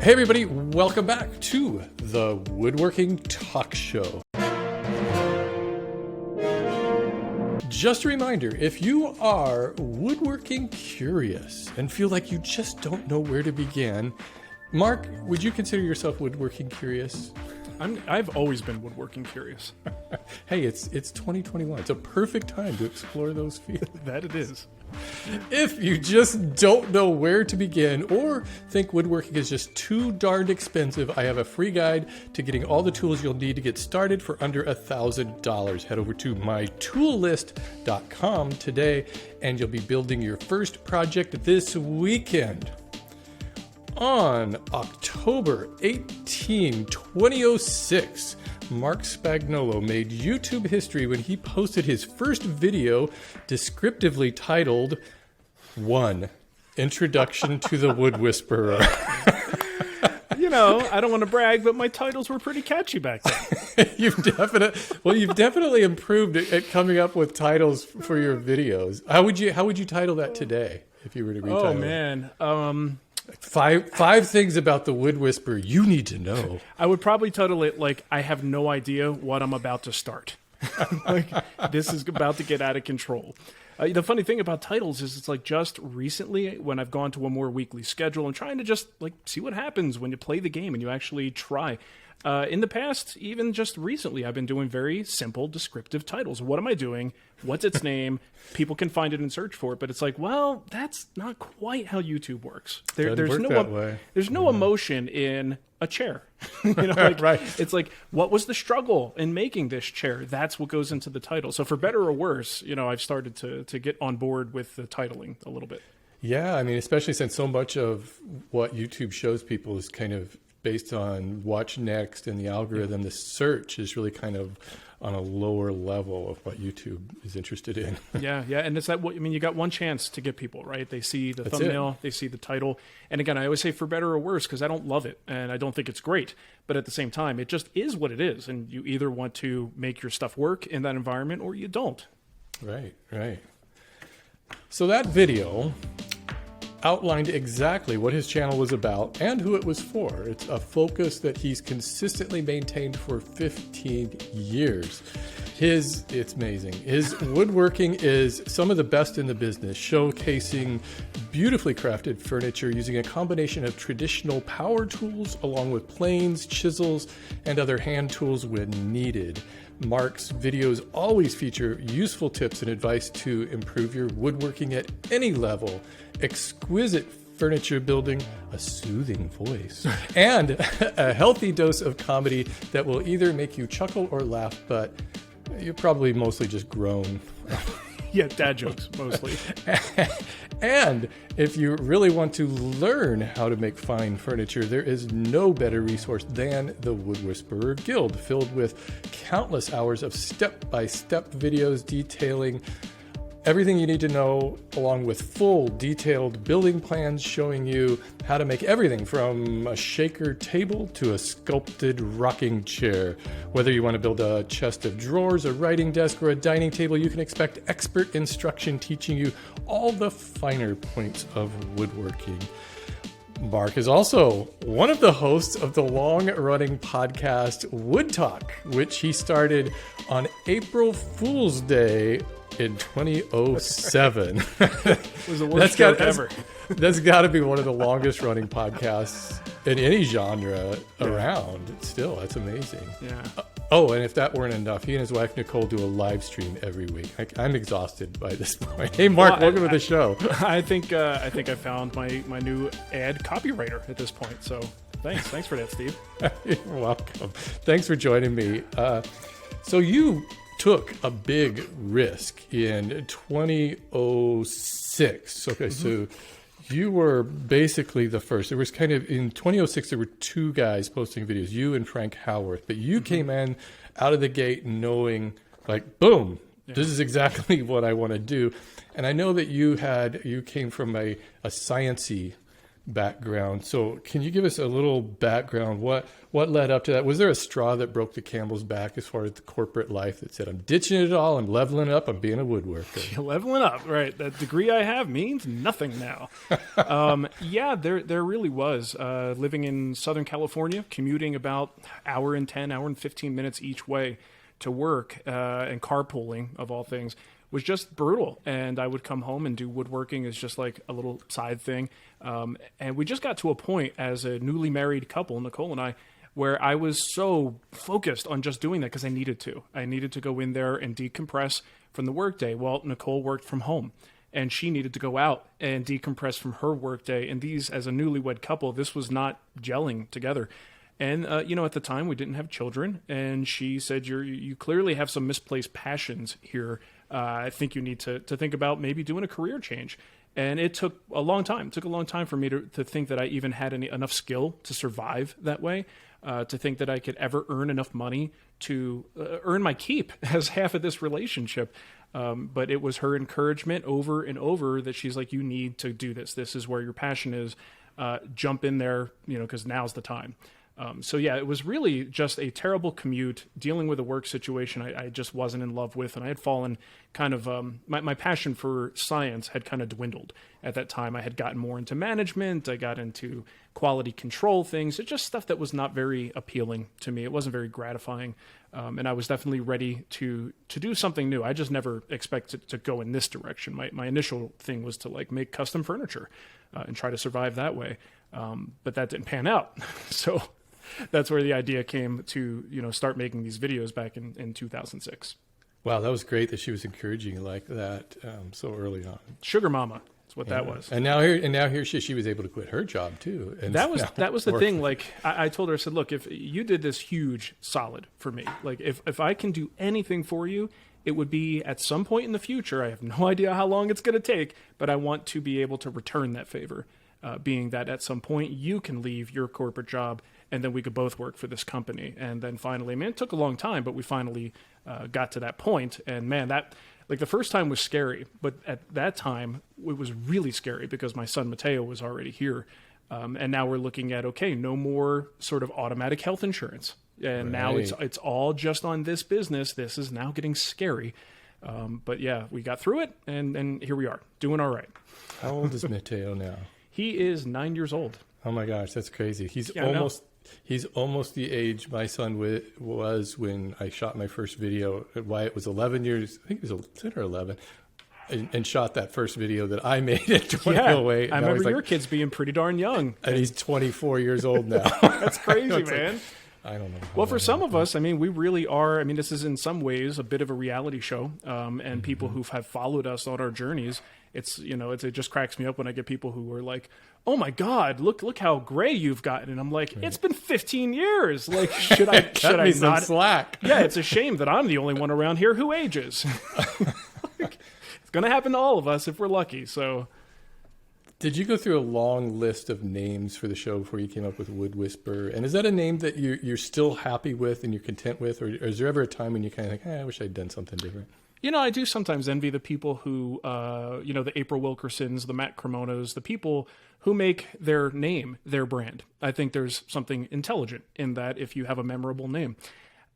Hey everybody, welcome back to the Woodworking Talk Show. Just a reminder, if you are woodworking curious and feel like you just don't know where to begin, Mark, would you consider yourself woodworking curious? I've always been woodworking curious. Hey, it's 2021. It's a perfect time to explore those fields. That it is. If you just don't know where to begin or think woodworking is just too darned expensive, I have a free guide to getting all the tools you'll need to get started for under $1,000. Head over to mytoollist.com today and you'll be building your first project this weekend. On October 18, 2006, Marc Spagnuolo made YouTube history when he posted his first video descriptively titled 1. Introduction to the Wood Whisperer. You know, I don't want to brag, but my titles were pretty catchy back then. You've definitely improved at coming up with titles for your videos. How would you title that today if you were to retitle? Oh man. Five things about the Wood Whisperer you need to know. I would probably title it like, I have no idea what I'm about to start. Like, this is about to get out of control. The funny thing about titles is it's like just recently when I've gone to a more weekly schedule and trying to just like see what happens when you play the game and you actually try. In the past, even just recently, I've been doing very simple descriptive titles. What am I doing? What's its name? People can find it and search for it, but it's like, well, that's not quite how YouTube works. There's no emotion in a chair. Right. It's like, what was the struggle in making this chair? That's what goes into the title. So for better or worse, I've started to get on board with the titling a little bit. Yeah, I mean, especially since so much of what YouTube shows people is kind of based on watch next and the algorithm. The search is really kind of on a lower level of what YouTube is interested in. Yeah. And it's that, you got one chance to get people, right? They see the thumbnail, they see the title. And again, I always say for better or worse, because I don't love it and I don't think it's great. But at the same time, it just is what it is. And you either want to make your stuff work in that environment or you don't. Right. So that video outlined exactly what his channel was about and who it was for. It's a focus that he's consistently maintained for 15 years. It's amazing. His woodworking is some of the best in the business, showcasing beautifully crafted furniture using a combination of traditional power tools along with planes, chisels, and other hand tools when needed. Marc's videos always feature useful tips and advice to improve your woodworking at any level, exquisite furniture building, a soothing voice, and a healthy dose of comedy that will either make you chuckle or laugh, but you probably mostly just groan. Yeah, dad jokes mostly. And if you really want to learn how to make fine furniture, there is no better resource than the Wood Whisperer Guild, filled with countless hours of step-by-step videos detailing everything you need to know, along with full detailed building plans showing you how to make everything from a shaker table to a sculpted rocking chair. Whether you want to build a chest of drawers, a writing desk, or a dining table, you can expect expert instruction teaching you all the finer points of woodworking. Marc is also one of the hosts of the long-running podcast Wood Talk, which he started on April Fool's Day in 2007. It was the worst joke ever. That's got to be one of the longest running podcasts in any genre around. Still, that's amazing. Yeah. And if that weren't enough, he and his wife Nicole do a live stream every week. I'm exhausted by this point. Hey, Marc, welcome to the show. I think I found my new ad copywriter at this point. So thanks for that, Steve. You're welcome. Thanks for joining me. So you took a big risk in 2006. Okay, so you were basically the first. There was kind of, in 2006, there were two guys posting videos, you and Frank Howarth, but you came in out of the gate knowing, like, boom, this is exactly what I want to do. And I know that you came from a science-y background. So can you give us a little background? What led up to that? Was there a straw that broke the camel's back as far as the corporate life that said, I'm ditching it all, I'm leveling up, I'm being a woodworker? You're leveling up, right? That degree I have means nothing now. Yeah, there really was. Living in Southern California, commuting about hour and 15 minutes each way to work, and carpooling, of all things, was just brutal. And I would come home and do woodworking as just like a little side thing. And we just got to a point as a newly married couple, Nicole and I, where I was so focused on just doing that because I needed to. I needed to go in there and decompress from the workday. Well, Nicole worked from home, and she needed to go out and decompress from her workday. And these, as a newlywed couple, this was not gelling together. And, at the time we didn't have children, and she said, you clearly have some misplaced passions here. I think you need to think about maybe doing a career change. And it took a long time. It took a long time for me to think that I even had enough skill to survive that way, to think that I could ever earn enough money to earn my keep as half of this relationship. But it was her encouragement over and over that she's like, you need to do this. This is where your passion is. Jump in there, because now's the time. So yeah, it was really just a terrible commute, dealing with a work situation I just wasn't in love with. And I had fallen kind of, my passion for science had kind of dwindled at that time. I had gotten more into management. I got into quality control things. It's just stuff that was not very appealing to me. It wasn't very gratifying. And I was definitely ready to do something new. I just never expected to go in this direction. My initial thing was to like make custom furniture and try to survive that way. But that didn't pan out. So that's where the idea came to, start making these videos back in 2006. Wow, that was great that she was encouraging you like that so early on. Sugar mama is what that was. And now here she was able to quit her job too. And that was the thing. Like I told her, I said, look, if you did this huge solid for me, like if I can do anything for you, it would be at some point in the future. I have no idea how long it's going to take, but I want to be able to return that favor, being that at some point you can leave your corporate job and then we could both work for this company. And then finally, it took a long time, but we finally got to that point. And man, that like the first time was scary, but at that time it was really scary because my son Mateo was already here. And now we're looking at, okay, no more sort of automatic health insurance. And now it's all just on this business. This is now getting scary. But yeah, we got through it and here we are doing all right. How old is Mateo now? He is 9 years old. Oh my gosh, that's crazy. He's almost the age my son was when I shot my first video. Wyatt was 11 years, I think he was 10 or 11, and shot that first video that I made at 2008. I remember your kids being pretty darn young. And he's 24 years old now. That's crazy, man. I don't know. Well, for some of us, we really are. This is in some ways a bit of a reality show, and people who have followed us on our journeys. It's it just cracks me up when I get people who are like, "Oh my God, look how gray you've gotten," and I'm like, "It's been 15 years. Like, should I not slack?" Yeah, it's a shame that I'm the only one around here who ages. It's going to happen to all of us if we're lucky. So. Did you go through a long list of names for the show before you came up with Wood Whisperer? And is that a name that you're still happy with and you're content with? Or is there ever a time when you kind of like, I wish I'd done something different? I do sometimes envy the people who, the April Wilkersons, the Matt Cremonas, the people who make their name their brand. I think there's something intelligent in that if you have a memorable name.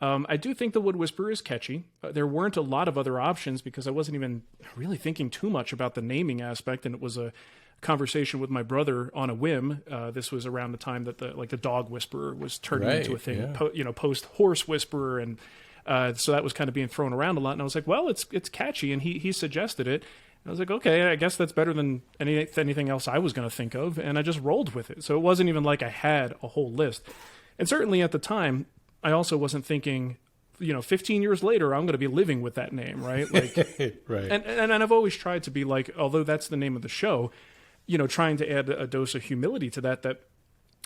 I do think the Wood Whisperer is catchy. There weren't a lot of other options because I wasn't even really thinking too much about the naming aspect, and it was a conversation with my brother on a whim. This was around the time that the dog whisperer was turning into a thing, post horse whisperer, and so that was kind of being thrown around a lot. And I was like, well, it's catchy, and he suggested it. And I was like, okay, I guess that's better than anything else I was going to think of, and I just rolled with it. So it wasn't even like I had a whole list. And certainly at the time, I also wasn't thinking, 15 years later, I'm going to be living with that name, right? Like, right. And I've always tried to be like, although that's the name of the show, trying to add a dose of humility to that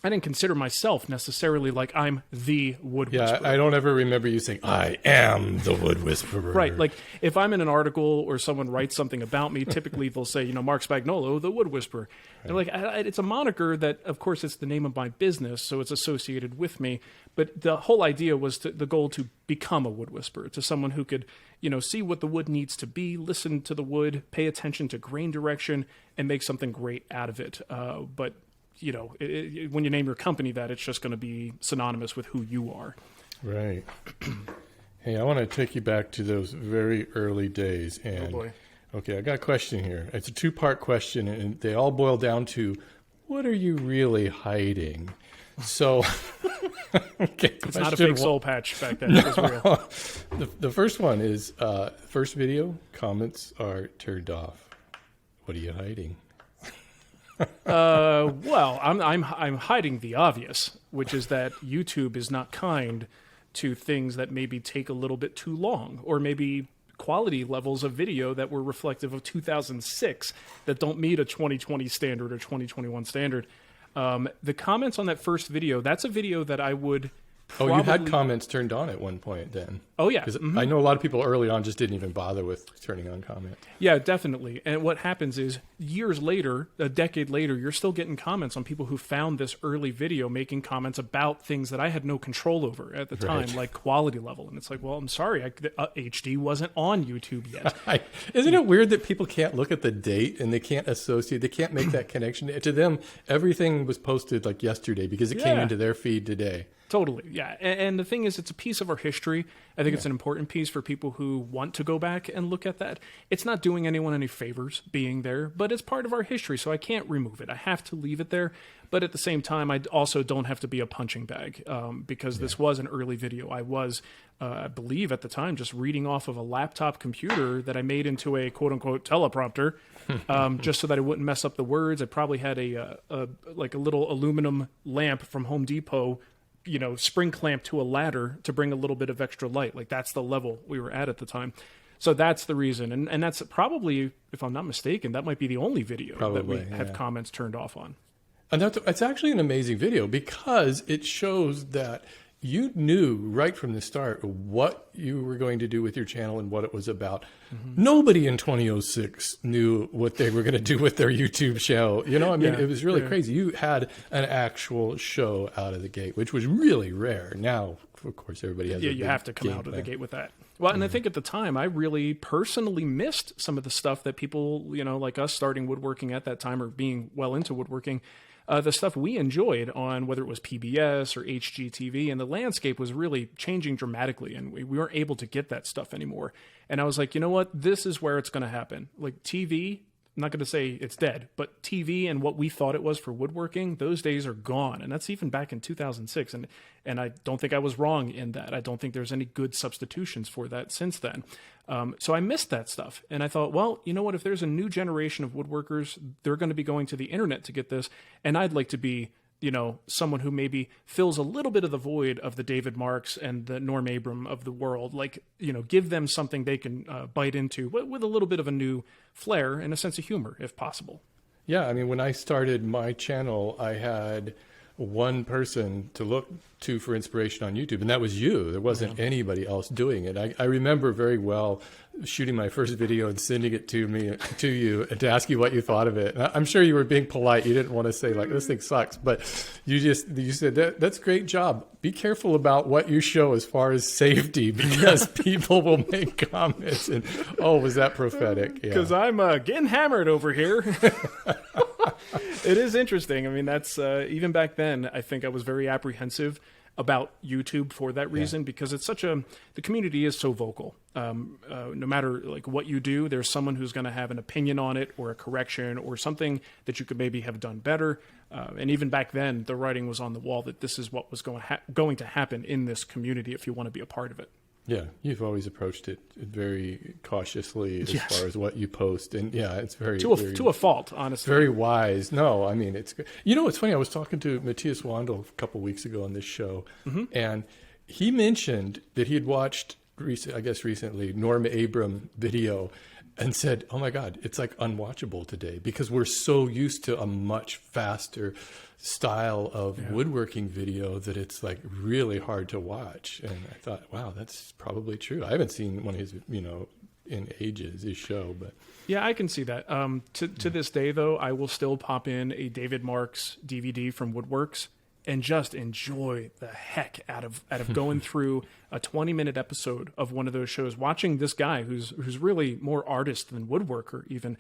I didn't consider myself necessarily like I'm the Wood Whisperer. Yeah, I don't ever remember you saying, I am the Wood Whisperer. Right. Like if I'm in an article or someone writes something about me, typically they'll say, Marc Spagnuolo, the Wood Whisperer. Right. And like, it's a moniker that, of course, it's the name of my business, so it's associated with me. But the whole idea was the goal to become a Wood Whisperer, to someone who could, see what the wood needs to be, listen to the wood, pay attention to grain direction, and make something great out of it. But when you name your company that, it's just going to be synonymous with who you are. Right. Hey, I want to take you back to those very early days. And, Oh boy. Okay, I got a question here. It's a two-part question, and they all boil down to, what are you really hiding? So, okay, it's not a fake soul patch back then. It was real. The first one is, first video, comments are turned off. What are you hiding? Well, I'm hiding the obvious, which is that YouTube is not kind to things that maybe take a little bit too long, or maybe quality levels of video that were reflective of 2006 that don't meet a 2020 standard or 2021 standard. The comments on that first video, that's a video that I would probably... Oh, you had comments turned on at one point then. Oh, yeah. Because I know a lot of people early on just didn't even bother with turning on comments. Yeah, definitely. And what happens is years later, a decade later, you're still getting comments on people who found this early video making comments about things that I had no control over at the time, like quality level. And it's like, well, I'm sorry, HD wasn't on YouTube yet. Isn't it weird that people can't look at the date and they can't associate, they can't make that connection? To them, everything was posted like yesterday because it came into their feed today. Totally, yeah. And the thing is, it's a piece of our history. I think it's an important piece for people who want to go back and look at that. It's not doing anyone any favors being there, but it's part of our history, so I can't remove it. I have to leave it there. But at the same time, I also don't have to be a punching bag because this was an early video. I was, I believe at the time, just reading off of a laptop computer that I made into a quote-unquote teleprompter just so that I wouldn't mess up the words. I probably had a little aluminum lamp from Home Depot, spring clamp to a ladder to bring a little bit of extra light. Like, that's the level we were at the time. So that's the reason. And that's probably, if I'm not mistaken, that might be the only video that we have comments turned off on. And it's actually an amazing video because it shows that you knew right from the start what you were going to do with your channel and what it was about. Nobody in 2006 knew what they were going to do with their YouTube channel. It was really crazy. You had an actual show out of the gate, which was really rare. Now, of course, everybody has you have to come out of the gate with that. Well, and I think at the time, I really personally missed some of the stuff that people, like us starting woodworking at that time or being well into woodworking, the stuff we enjoyed on whether it was PBS or HGTV, and the landscape was really changing dramatically, and we weren't able to get that stuff anymore. And I was like, you know what? This is where it's going to happen. Like TV, I'm not going to say it's dead, but TV and what we thought it was for woodworking, those days are gone. And that's even back in 2006. And I don't think I was wrong in that. I don't think there's any good substitutions for that since then. So I missed that stuff. And I thought, well, you know what? If there's a new generation of woodworkers, they're going to be going to the internet to get this. And I'd like to be, someone who maybe fills a little bit of the void of the David Marks and the Norm Abram of the world. Like, give them something they can bite into with a little bit of a new flair and a sense of humor, if possible. Yeah, I mean, when I started my channel, I had one person to look to for inspiration on YouTube, and that was you. There wasn't anybody else doing it. I remember very well shooting my first video and sending it to you and to ask you what you thought of it. And I'm sure you were being polite. You didn't want to say like, this thing sucks, but you said that's a great job. Be careful about what you show as far as safety, because people will make comments and, oh, was that prophetic? Because I'm getting hammered over here. It is interesting. I mean, that's even back then, I think I was very apprehensive about YouTube for that reason, because it's the community is so vocal. No matter like what you do, there's someone who's going to have an opinion on it or a correction or something that you could maybe have done better. And even back then, the writing was on the wall that this is what was going to happen in this community if you want to be a part of it. Yeah, you've always approached it very cautiously as far as what you post, and it's very to a fault, honestly. Very wise. No, I mean it's good. It's funny. I was talking to Mortise Tenon a couple weeks ago on this show, and he mentioned that he had watched recently Norm Abram video, and said, "Oh my God, it's like unwatchable today because we're so used to a much faster style of woodworking video that it's like really hard to watch." And I thought, wow, that's probably true. I haven't seen one of his, in ages, his show, but yeah, I can see that. To this day, though, I will still pop in a David Marks DVD from Woodworks and just enjoy the heck out of going through a 20-minute episode of one of those shows, watching this guy who's really more artist than woodworker even,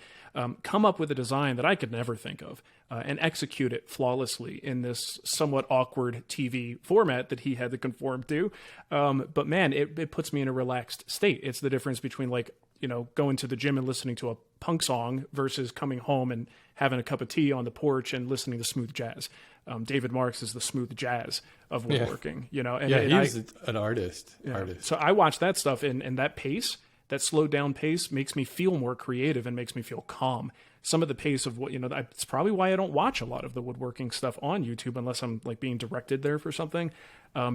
come up with a design that I could never think of, and execute it flawlessly in this somewhat awkward TV format that he had to conform to. But man, it puts me in a relaxed state. It's the difference between like, you know, going to the gym and listening to a punk song versus coming home and having a cup of tea on the porch and listening to smooth jazz. David Marks is the smooth jazz of woodworking, you know. And, he's an artist. So I watch that stuff, and that pace, that slowed down pace, makes me feel more creative and makes me feel calm. Some of the pace of what, you know, it's probably why I don't watch a lot of the woodworking stuff on YouTube unless I'm like being directed there for something,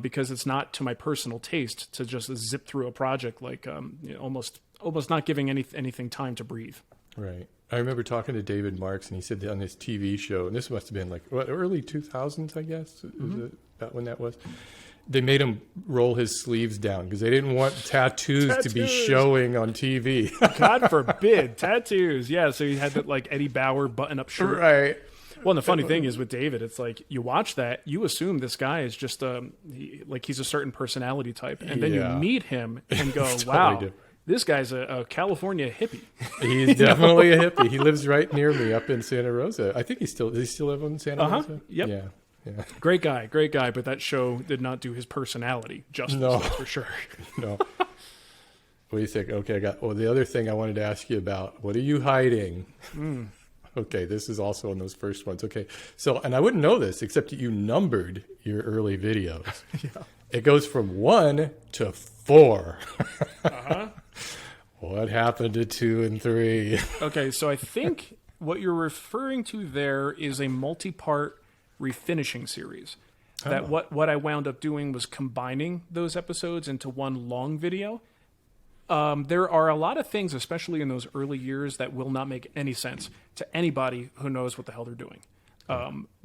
because it's not to my personal taste to just zip through a project like you know, almost not giving anything time to breathe. Right. I remember talking to David Marks, and he said that on his TV show, and this must have been like early 2000s, I guess, is it about when that was. They made him roll his sleeves down because they didn't want tattoos to be showing on TV. God forbid, tattoos. Yeah, so he had that like Eddie Bauer button-up shirt. Right. Well, and the funny thing is with David, it's like you watch that, you assume this guy is just he's a certain personality type, and then you meet him and go, totally wow. different. This guy's a California hippie. He's definitely a hippie. He lives right near me up in Santa Rosa. I think does he still live in Santa Rosa? Yep. Yeah. Great guy. But that show did not do his personality justice, that's for sure. No. What do you think? Okay, the other thing I wanted to ask you about, what are you hiding? Okay, this is also in those first ones. Okay, so, and I wouldn't know this except that you numbered your early videos. Yeah. It goes from 1 to 4. What happened to 2 and 3? Okay, so I think what you're referring to there is a multi-part refinishing series. That what I wound up doing was combining those episodes into one long video. There are a lot of things, especially in those early years, that will not make any sense to anybody who knows what the hell they're doing.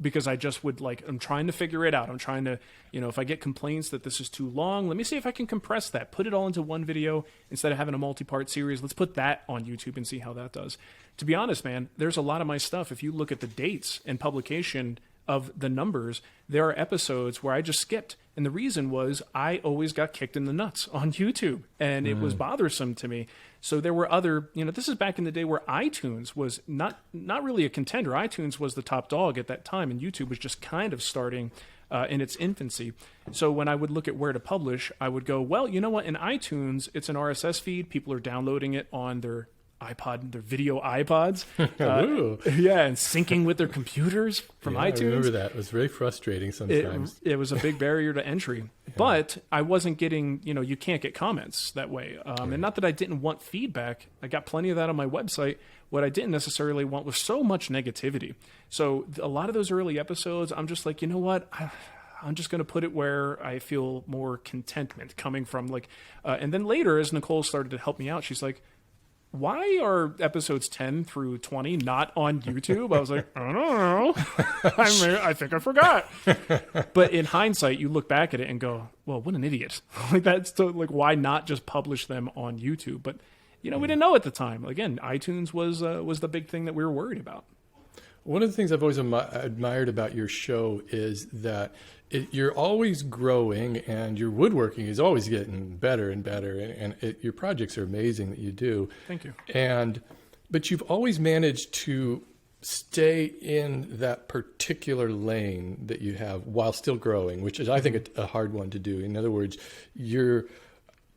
Because I just would I'm trying to figure it out. I'm trying to, you know, if I get complaints that this is too long, let me see if I can compress that, put it all into one video instead of having a multi-part series. Let's put that on YouTube and see how that does. To be honest, man, there's a lot of my stuff. If you look at the dates and publication of the numbers, there are episodes where I just skipped. And the reason was I always got kicked in the nuts on YouTube, and it was bothersome to me. So there were other, you know, this is back in the day where iTunes was not really a contender. iTunes was the top dog at that time, and YouTube was just kind of starting in its infancy. So when I would look at where to publish, I would go, well, you know what? In iTunes, it's an RSS feed. People are downloading it on their iPod, their video iPods. And syncing with their computers from iTunes. I remember that. It was very frustrating sometimes. It was a big barrier to entry. But I wasn't getting, you know, you can't get comments that way. And not that I didn't want feedback. I got plenty of that on my website. What I didn't necessarily want was so much negativity. So a lot of those early episodes, I'm just like, you know what? I'm just going to put it where I feel more contentment coming from. And then later, as Nicole started to help me out, she's like, why are episodes 10 through 20 not on YouTube? I was like, I don't know. I think I forgot. But in hindsight, you look back at it and go, well, what an idiot. Why not just publish them on YouTube? But, you know, we didn't know at the time. Again, iTunes was the big thing that we were worried about. One of the things I've always admired about your show is that you're always growing, and your woodworking is always getting better and better, and your projects are amazing that you do. Thank you. But you've always managed to stay in that particular lane that you have while still growing, which is, I think, a hard one to do. In other words,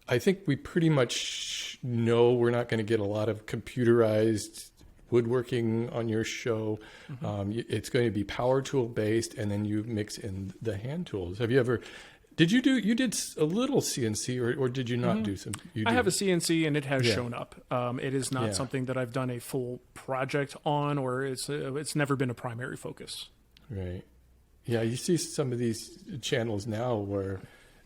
I think we pretty much know we're not going to get a lot of computerized woodworking on your show. It's going to be power tool based, and then you mix in the hand tools. Have you ever, you did a little CNC, or did you not do some? I have a CNC, and it has shown up. It is not something that I've done a full project on, or it's never been a primary focus. Right. Yeah, you see some of these channels now where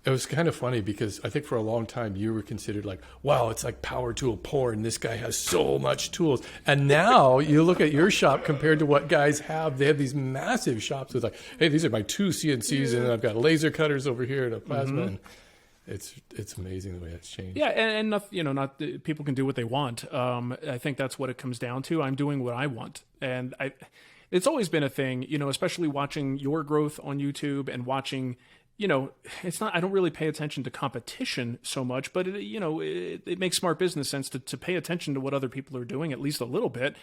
it was kind of funny, because I think for a long time you were considered like, wow, it's like power tool porn. This guy has so much tools. And now you look at your shop compared to what guys have. They have these massive shops with like, hey, these are my 2 CNCs, and then I've got laser cutters over here and a plasma. And it's amazing the way that's changed. Yeah, and not people can do what they want. I think that's what it comes down to. I'm doing what I want, and It's always been a thing, especially watching your growth on YouTube and watching, it's not, I don't really pay attention to competition so much, but it makes smart business sense to pay attention to what other people are doing at least a little bit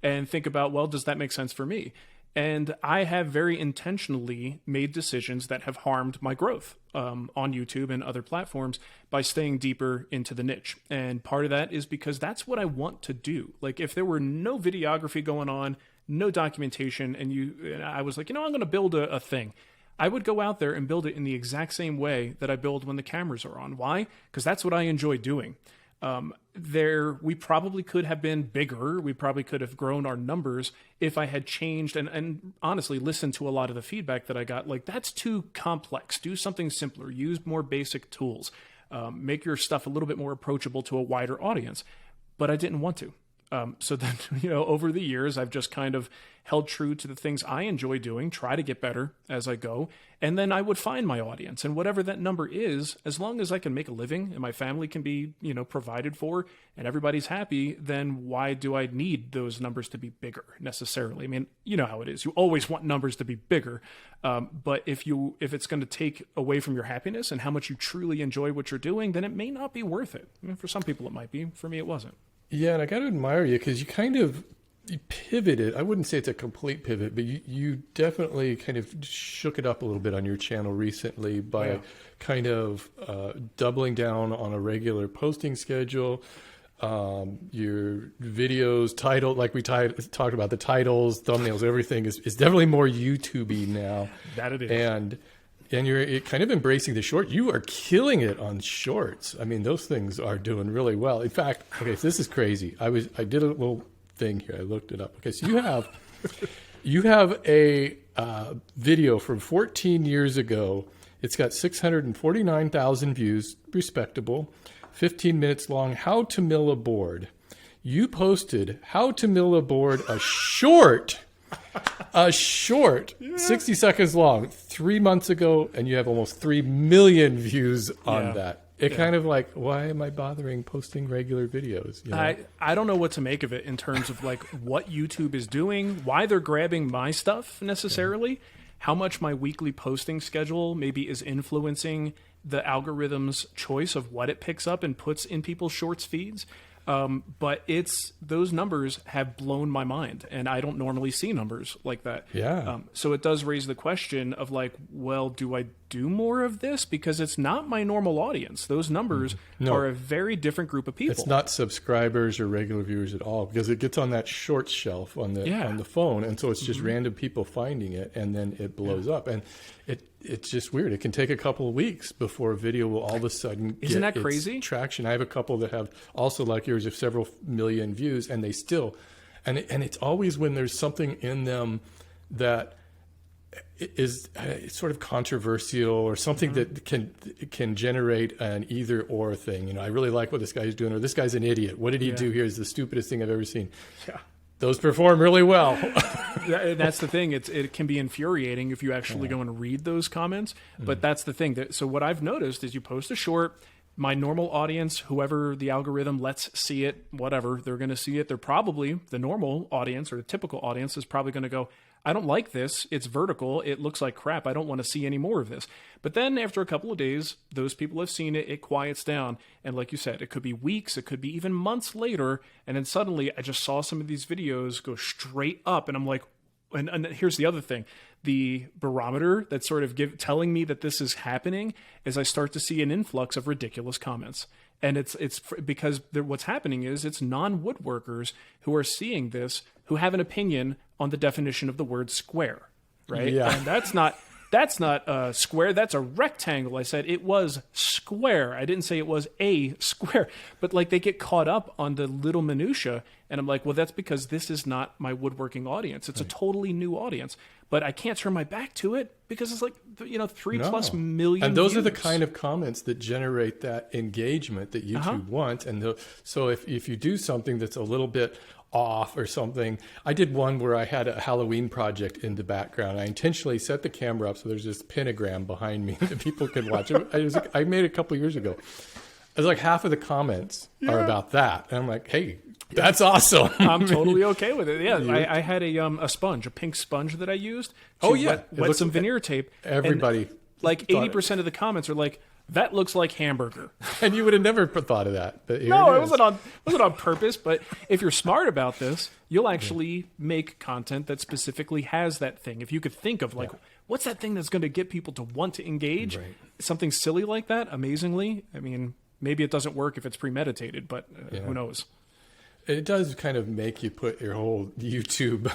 and think about, well, does that make sense for me? And I have very intentionally made decisions that have harmed my growth on YouTube and other platforms by staying deeper into the niche. And part of that is because that's what I want to do. Like if there were no videography going on, no documentation, and I was like, I'm going to build a thing. I would go out there and build it in the exact same way that I build when the cameras are on. Why? Because that's what I enjoy doing. We probably could have been bigger. We probably could have grown our numbers if I had changed and honestly listened to a lot of the feedback that I got. Like, that's too complex. Do something simpler. Use more basic tools. Make your stuff a little bit more approachable to a wider audience. But I didn't want to. So then, over the years, I've just kind of held true to the things I enjoy doing, try to get better as I go. And then I would find my audience, and whatever that number is, as long as I can make a living and my family can be, provided for and everybody's happy, then why do I need those numbers to be bigger necessarily? I mean, you know how it is. You always want numbers to be bigger. But if it's going to take away from your happiness and how much you truly enjoy what you're doing, then it may not be worth it. I mean, for some people it might be. For me, it wasn't. Yeah, and I got to admire you because you pivoted. I wouldn't say it's a complete pivot, but you definitely kind of shook it up a little bit on your channel recently by kind of doubling down on a regular posting schedule. Your videos, title, like we talked about, the titles, thumbnails, everything is definitely more YouTube-y now. That it is. And you're kind of embracing the short. You are killing it on shorts. I mean, those things are doing really well. In fact, okay, so this is crazy. I did a little thing here. I looked it up. Okay, so you have a video from 14 years ago. It's got 649,000 views, respectable, 15 minutes long. How to mill a board. You posted how to mill a board, a short. 60 seconds long, 3 months ago, and you have almost 3 million views on that. It kind of like, why am I bothering posting regular videos? I don't know what to make of it in terms of like what YouTube is doing, why they're grabbing my stuff necessarily, how much my weekly posting schedule maybe is influencing the algorithm's choice of what it picks up and puts in people's shorts feeds. But those numbers have blown my mind, and I don't normally see numbers like that. Yeah. So it does raise the question of like, well, do I do more of this? Because it's not my normal audience. Those numbers are a very different group of people. It's not subscribers or regular viewers at all, because it gets on that shorts shelf on the phone, and so it's just random people finding it, and then it blows up. And it's just weird. It can take a couple of weeks before a video will all of a sudden Isn't that its crazy? traction. I have a couple that have also like yours of several million views, and they still, and it's always when there's something in them that is sort of controversial or something that can generate an either or thing. I really like what this guy's doing, or this guy's an idiot. What did he do here? Is the stupidest thing I've ever seen. Yeah. Those perform really well. That's the thing. It can be infuriating if you actually go and read those comments. But that's the thing. So what I've noticed is you post a short, my normal audience, whoever the algorithm lets see it, whatever, they're going to see it. They're probably, the normal audience or the typical audience is probably going to go, I don't like this. It's vertical. It looks like crap. I don't want to see any more of this. But then after a couple of days, those people have seen it. It quiets down. And like you said, it could be weeks. It could be even months later. And then suddenly I just saw some of these videos go straight up. And I'm like, and here's the other thing. The barometer that's sort of telling me that this is happening is I start to see an influx of ridiculous comments. And it's because what's happening is it's non-woodworkers who are seeing this, who have an opinion on the definition of the word square, right? Yeah. And that's not square. That's a rectangle. I said it was square. I didn't say it was a square. But like they get caught up on the little minutia, and I'm like, well, that's because this is not my woodworking audience. It's a totally new audience. But I can't turn my back to it because it's like 3+ million. And those views. are the kind of comments that generate that engagement that YouTube wants. And so if you do something that's a little bit off or something. I did one where I had a Halloween project in the background. I intentionally set the camera up so there's this pentagram behind me that people can watch. I made it a couple years ago. It was like half of the comments are about that. And I'm like, hey, That's awesome. I'm totally okay with it. Yeah, I had a sponge, a pink sponge that I used. To wet some veneer tape. Everybody, like 80% of the comments are like, "That looks like hamburger." And you would have never thought of that. But No, it wasn't on purpose. But if you're smart about this, you'll actually make content that specifically has that thing. If you could think of like, what's that thing that's going to get people to want to engage? Right. Something silly like that. Amazingly, I mean, maybe it doesn't work if it's premeditated, but who knows? It does kind of make you put your whole YouTube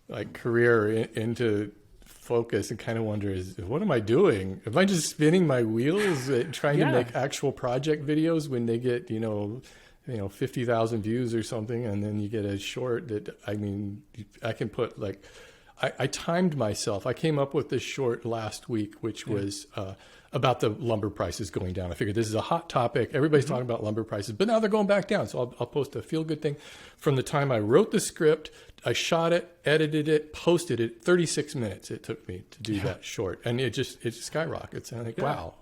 like career into focus and kind of wonder, what am I doing? Am I just spinning my wheels trying to make actual project videos when they get, 50,000 views or something, and then you get a short that, I mean, I can put like, I timed myself. I came up with this short last week, which was about the lumber prices going down. I figured this is a hot topic. Everybody's talking about lumber prices, but now they're going back down. So I'll post a feel-good thing. From the time I wrote the script, I shot it, edited it, posted it, 36 minutes it took me to do that short. And it skyrockets. And I'm like, wow,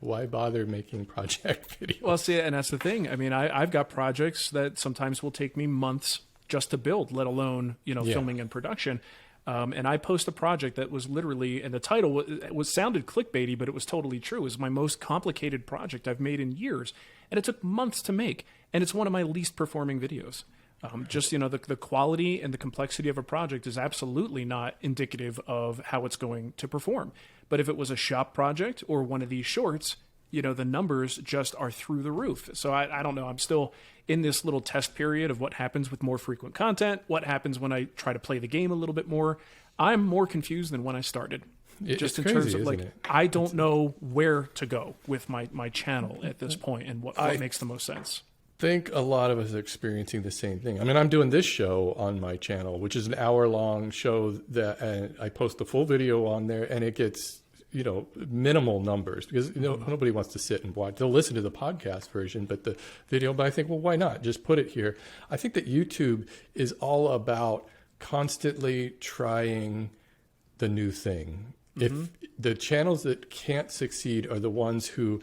why bother making project videos? Well, see, and that's the thing. I mean, I've got projects that sometimes will take me months just to build, let alone, filming and production. And I post a project that was literally, and the title sounded clickbaity, but it was totally true. It was my most complicated project I've made in years. And it took months to make. And it's one of my least performing videos. The quality and the complexity of a project is absolutely not indicative of how it's going to perform. But if it was a shop project or one of these shorts, the numbers just are through the roof. So I don't know. I'm still in this little test period of what happens with more frequent content, what happens when I try to play the game a little bit more. I'm more confused than when I started. Just in terms of I don't know where to go with my channel at this point and what makes the most sense. I think a lot of us are experiencing the same thing. I mean, I'm doing this show on my channel, which is an hour-long show that I post the full video on there, and it gets minimal numbers because nobody wants to sit and watch. They'll listen to the podcast version, but the video. But I think, well, why not just put it here? I think that YouTube is all about constantly trying the new thing. If the channels that can't succeed are the ones who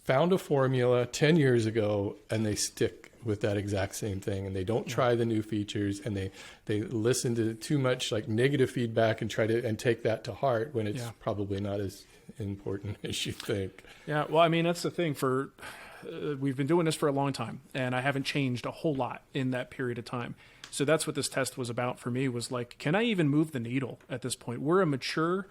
found a formula 10 years ago and they stick with that exact same thing, and they don't try the new features, and they listen to too much like negative feedback and try to take that to heart when it's probably not as important as you think. Yeah, well, I mean, that's the thing. We've been doing this for a long time, and I haven't changed a whole lot in that period of time. So that's what this test was about for me, was like, can I even move the needle at this point? We're a mature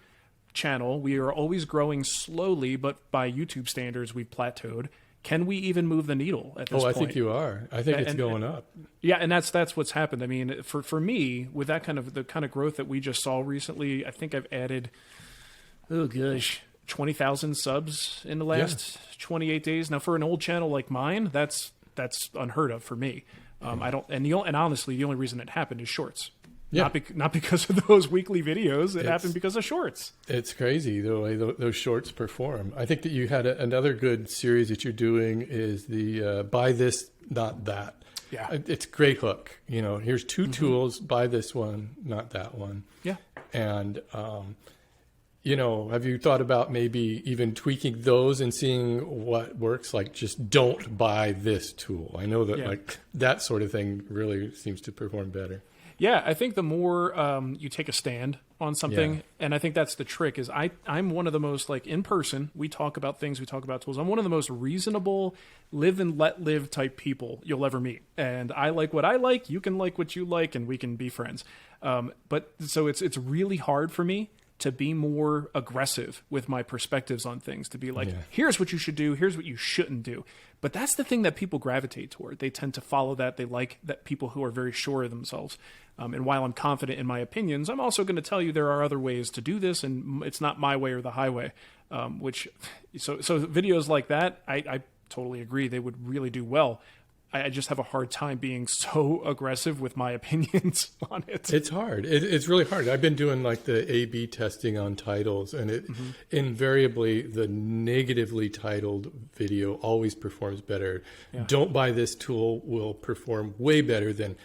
channel. We are always growing slowly, but by YouTube standards, we've plateaued. Can we even move the needle at this point? I think you are. I think it's going up. Yeah, and that's what's happened. I mean, for me, with that the kind of growth that we just saw recently, I think I've added, 20,000 subs in the last 28 days. Now, for an old channel like mine, that's unheard of for me. And honestly, the only reason it happened is shorts. Yeah. Not because of those weekly videos. It happened because of shorts. It's crazy the way those shorts perform. I think that you had another good series that you're doing is the buy this, not that. Yeah. It's a great hook. Here's two tools, buy this one, not that one. Yeah. And, have you thought about maybe even tweaking those and seeing what works? Like, just don't buy this tool. I know that that sort of thing really seems to perform better. Yeah, I think the more you take a stand on something, and I think that's the trick, is I'm one of the most, like, in person, we talk about things, we talk about tools. I'm one of the most reasonable, live and let live type people you'll ever meet. And I like what I like, you can like what you like, and we can be friends. But so it's really hard for me to be more aggressive with my perspectives on things, to be like, here's what you should do, here's what you shouldn't do. But that's the thing that people gravitate toward. They tend to follow that. They like that people who are very sure of themselves. And while I'm confident in my opinions, I'm also going to tell you there are other ways to do this, and it's not my way or the highway. So videos like that, I totally agree. They would really do well. I just have a hard time being so aggressive with my opinions on it. It's hard. It's really hard. I've been doing like the A/B testing on titles, and it invariably the negatively titled video always performs better. Yeah. Don't buy this tool will perform way better than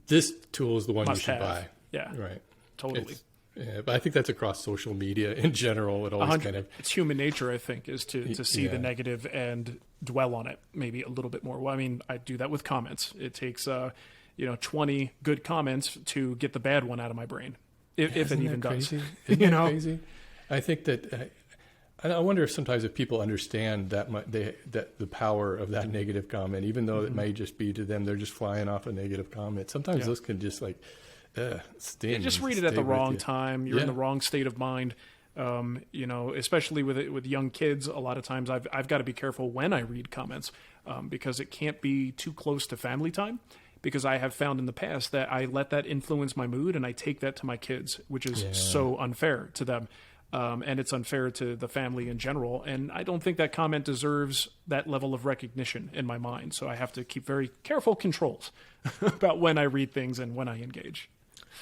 this tool is the one you should buy. Yeah, right. Totally. Yeah, but I think that's across social media in general. It always kind of... It's human nature, I think, is to see Yeah. the negative and dwell on it maybe a little bit more. Well, I mean, I do that with comments. It takes 20 good comments to get the bad one out of my brain, if it even does. Isn't that crazy? I think that... I wonder if sometimes if people understand that the power of that negative comment, even though it may just be to them, they're just flying off a negative comment. Sometimes those can just like sting. You just read it at the wrong time. You're in the wrong state of mind. Especially with young kids, a lot of times I've got to be careful when I read comments because it can't be too close to family time. Because I have found in the past that I let that influence my mood and I take that to my kids, which is so unfair to them. And it's unfair to the family in general. And I don't think that comment deserves that level of recognition in my mind. So I have to keep very careful controls about when I read things and when I engage.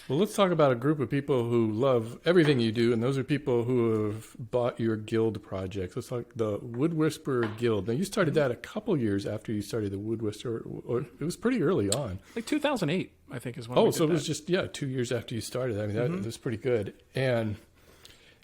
Well, let's talk about a group of people who love everything you do, and those are people who have bought your guild projects. Let's talk the Wood Whisperer Guild. Now, you started that a couple years after you started the Wood Whisperer, or it was pretty early on. Like 2008, I think is when we did so it that. was just, 2 years after you started. I mean, that was pretty good. And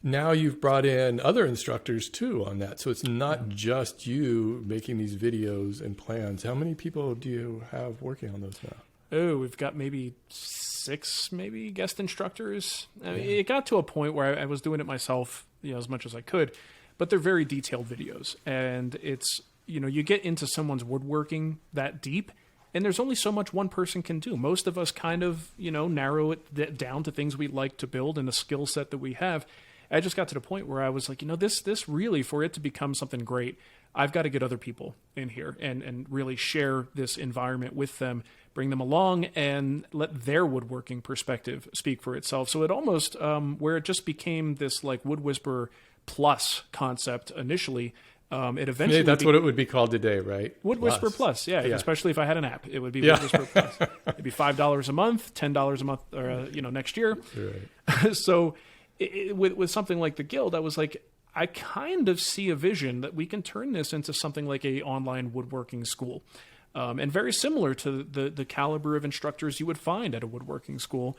now you've brought in other instructors, too, on that. So it's not just you making these videos and plans. How many people do you have working on those now? Oh, we've got maybe 6 guest instructors. I mean, it got to a point where I was doing it myself, as much as I could, but they're very detailed videos. And it's, you get into someone's woodworking that deep, and there's only so much one person can do. Most of us kind of, narrow it down to things we like to build and a skill set that we have. I just got to the point where I was like, this really, for it to become something great, I've got to get other people in here and really share this environment with them, bring them along, and let their woodworking perspective speak for itself. So it almost, where it just became this like Wood Whisperer Plus concept initially, it eventually... That's what it would be called today, right? Wood Whisperer Plus, yeah. Especially if I had an app. It would be Wood Whisperer Plus. It'd be $5 a month, $10 a month, or, next year. Right. So... with something like the Guild, I was like, I kind of see a vision that we can turn this into something like a online woodworking school. And very similar to the caliber of instructors you would find at a woodworking school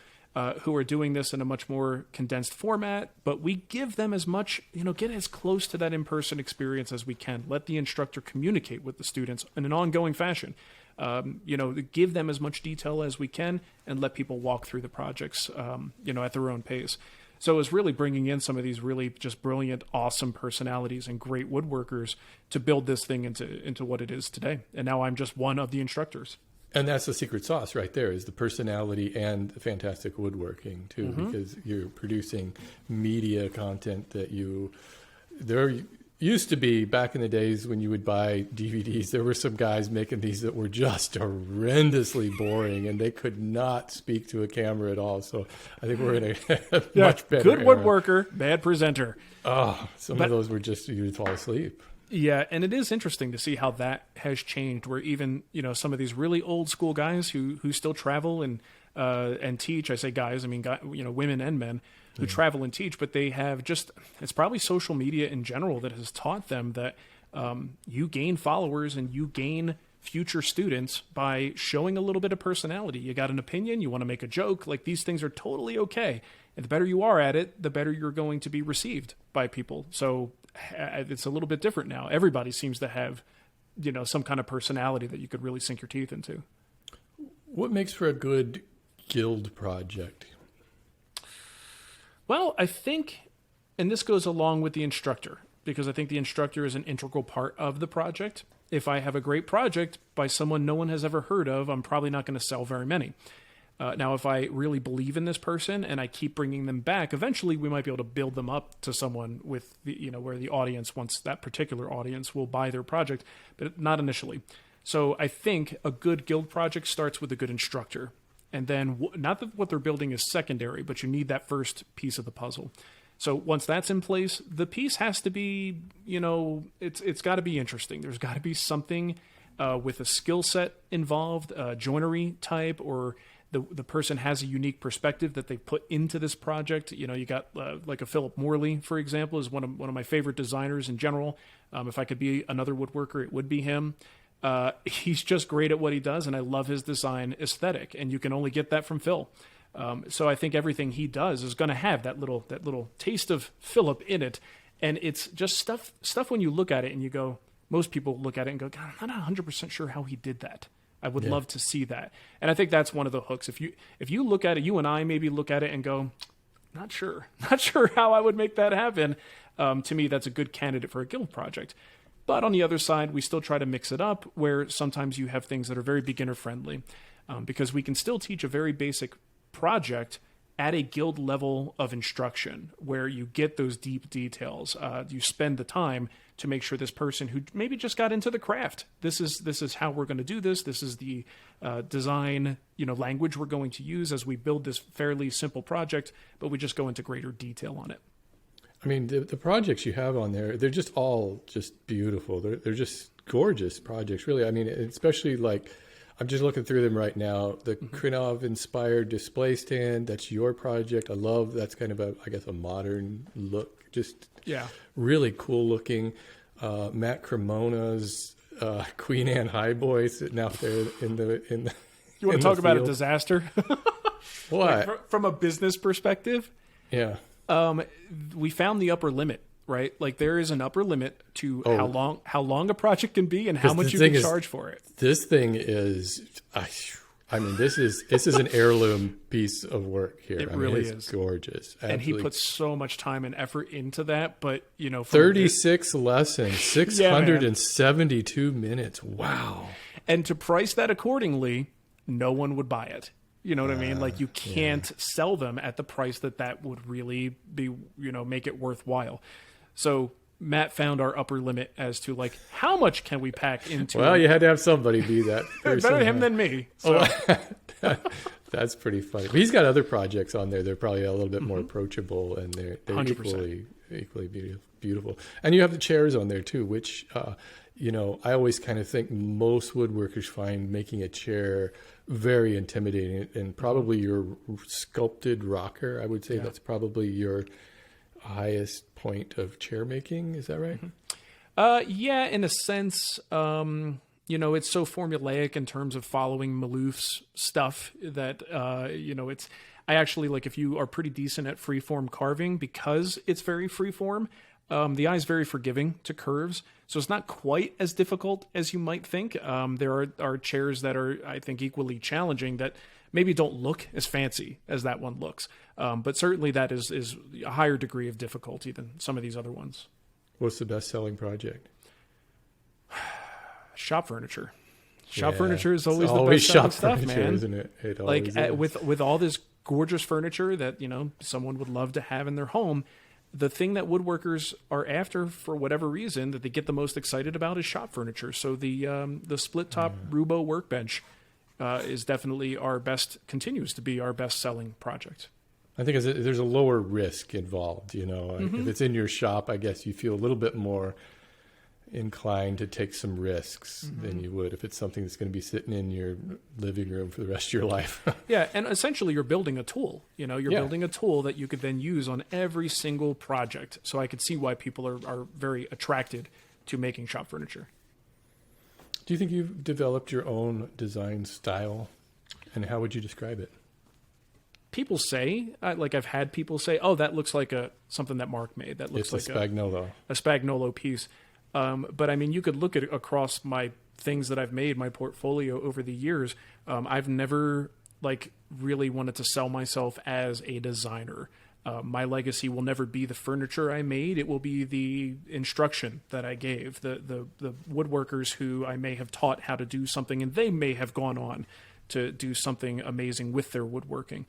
who are doing this in a much more condensed format. But we give them as much, get as close to that in-person experience as we can. Let the instructor communicate with the students in an ongoing fashion. Give them as much detail as we can and let people walk through the projects, at their own pace. So it was really bringing in some of these really just brilliant, awesome personalities and great woodworkers to build this thing into what it is today. And now I'm just one of the instructors. And that's the secret sauce right there, is the personality and the fantastic woodworking too, because you're producing media content that there used to be back in the days when you would buy DVDs, there were some guys making these that were just horrendously boring and they could not speak to a camera at all. So I think we're in a much better good era. woodworker, bad presenter. Oh, some of those were just, you would fall asleep. Yeah, and it is interesting to see how that has changed, where even, some of these really old school guys who still travel and teach, I say guys, I mean, women and men, who travel and teach, but they have it's probably social media in general that has taught them that you gain followers and you gain future students by showing a little bit of personality. You got an opinion, you want to make a joke, like these things are totally okay. And the better you are at it, the better you're going to be received by people. So it's a little bit different now. Everybody seems to have, some kind of personality that you could really sink your teeth into. What makes for a good guild project? Well, I think, and this goes along with the instructor, because I think the instructor is an integral part of the project. If I have a great project by someone no one has ever heard of, I'm probably not going to sell very many. Now, if I really believe in this person and I keep bringing them back, eventually we might be able to build them up to someone with where the audience wants, that particular audience will buy their project, but not initially. So I think a good guild project starts with a good instructor. And then not that what they're building is secondary, but you need that first piece of the puzzle. So once that's in place, the piece has to be, it's got to be interesting. There's got to be something with a skill set involved, joinery type, or the person has a unique perspective that they put into this project. You got like a Philip Morley, for example, is one of my favorite designers in general. If I could be another woodworker, it would be him. He's just great at what he does, and I love his design aesthetic, and you can only get that from Phil. So I think everything he does is going to have that little taste of Philip in it. And it's just stuff when you look at it and you go, most people look at it and go, God, I'm not 100% sure how he did that. I would love to see that. And I think that's one of the hooks. If you look at it, you and I maybe look at it and go, not sure how I would make that happen. To me, that's a good candidate for a guild project. But on the other side, we still try to mix it up where sometimes you have things that are very beginner friendly, because we can still teach a very basic project at a guild level of instruction where you get those deep details. You spend the time to make sure this person who maybe just got into the craft, this is how we're going to do this. This is the design, language we're going to use as we build this fairly simple project, but we just go into greater detail on it. I mean, the projects you have on there, they're just all just beautiful. They're just gorgeous projects, really. I mean, especially like, I'm just looking through them right now. The Krinov-inspired display stand, that's your project. I love, that's kind of a modern look. Just really cool looking. Matt Cremona's Queen Anne Highboy sitting out there in the You want to talk about a disaster? What? Like from a business perspective? Yeah. We found the upper limit, right? Like there is an upper limit to how long a project can be and how much you can charge for it. This thing is, I mean, this is an heirloom piece of work here. It really is gorgeous. Absolutely. And he puts so much time and effort into that, but 36 lessons, 672 minutes. Wow. And to price that accordingly, no one would buy it. You know what I mean? Like you can't sell them at the price that would really be, make it worthwhile. So Matt found our upper limit as to like, how much can we pack into? Well, you had to have somebody be that person. Better him than me. So. That's pretty funny. But he's got other projects on there. They're probably a little bit more approachable, and they're equally beautiful. And you have the chairs on there too, which, I always kind of think most woodworkers find making a chair very intimidating, and probably your sculpted rocker, I would say that's probably your highest point of chair making. Is that right? Yeah, in a sense. It's so formulaic in terms of following Malouf's stuff that, it's, I actually like, if you are pretty decent at freeform carving, because it's very freeform, the eye is very forgiving to curves. So it's not quite as difficult as you might think. There are chairs that are, I think, equally challenging that maybe don't look as fancy as that one looks. But certainly that is a higher degree of difficulty than some of these other ones. What's the best-selling project? Shop furniture. Shop furniture is always the best selling stuff, man. Isn't it? It like is. with all this gorgeous furniture that someone would love to have in their home, the thing that woodworkers are after for whatever reason that they get the most excited about is shop furniture. So the split top Rubo workbench is definitely continues to be our best selling project. I think there's a lower risk involved. If it's in your shop, I guess you feel a little bit more inclined to take some risks than you would if it's something that's going to be sitting in your living room for the rest of your life. Yeah, and essentially you're building a tool. You're building a tool that you could then use on every single project. So I could see why people are very attracted to making shop furniture. Do you think you've developed your own design style, and how would you describe it? People say, I've had people say, "Oh, that looks like something that Marc made. That looks like a Spagnuolo, a Spagnuolo piece." But I mean, you could look at it across my things that I've made, my portfolio over the years. I've never really wanted to sell myself as a designer. My legacy will never be the furniture I made. It will be the instruction that I gave, the woodworkers who I may have taught how to do something, and they may have gone on to do something amazing with their woodworking.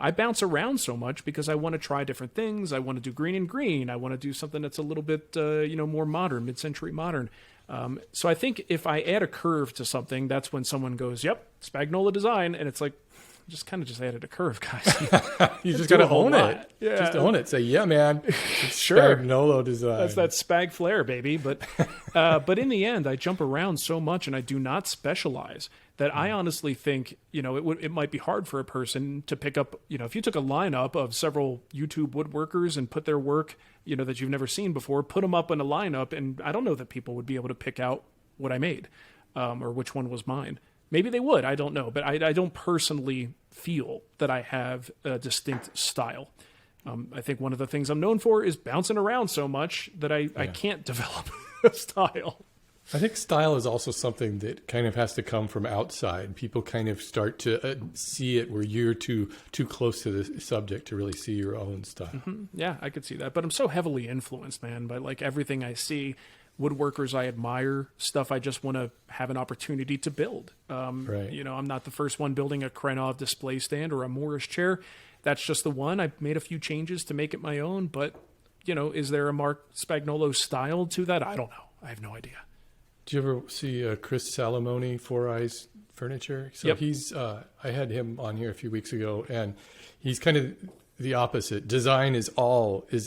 I bounce around so much because I want to try different things. I want to do green and green. I want to do something that's a little bit, more modern, mid-century modern. So I think if I add a curve to something, that's when someone goes, "Yep, Spagnuolo design," and it's like, just added a curve, guys. You just got to own it. Yeah. Just own it. Say, yeah, man, it's sure. Spagnuolo design. That's that spag flair, baby. But in the end, I jump around so much and I do not specialize that I honestly think, it might be hard for a person to pick up, if you took a lineup of several YouTube woodworkers and put their work, that you've never seen before, put them up in a lineup, and I don't know that people would be able to pick out what I made or which one was mine. Maybe they would. I don't know. But I don't personally feel that I have a distinct style. I think one of the things I'm known for is bouncing around so much that I can't develop a style. I think style is also something that kind of has to come from outside. People kind of start to see it where you're too close to the subject to really see your own style. Mm-hmm. Yeah, I could see that. But I'm so heavily influenced, man, by like everything I see. Woodworkers I admire, stuff I just want to have an opportunity to build. Right. You know, I'm not the first one building a Krenov display stand or a Morris chair. That's just the one. I've made a few changes to make it my own, but, you know, is there a Marc Spagnuolo style to that? I don't know. I have no idea. Do you ever see Chris Salamone, Four Eyes Furniture? So Yep. he's, I had him on here a few weeks ago, and he's kind of the opposite. Design is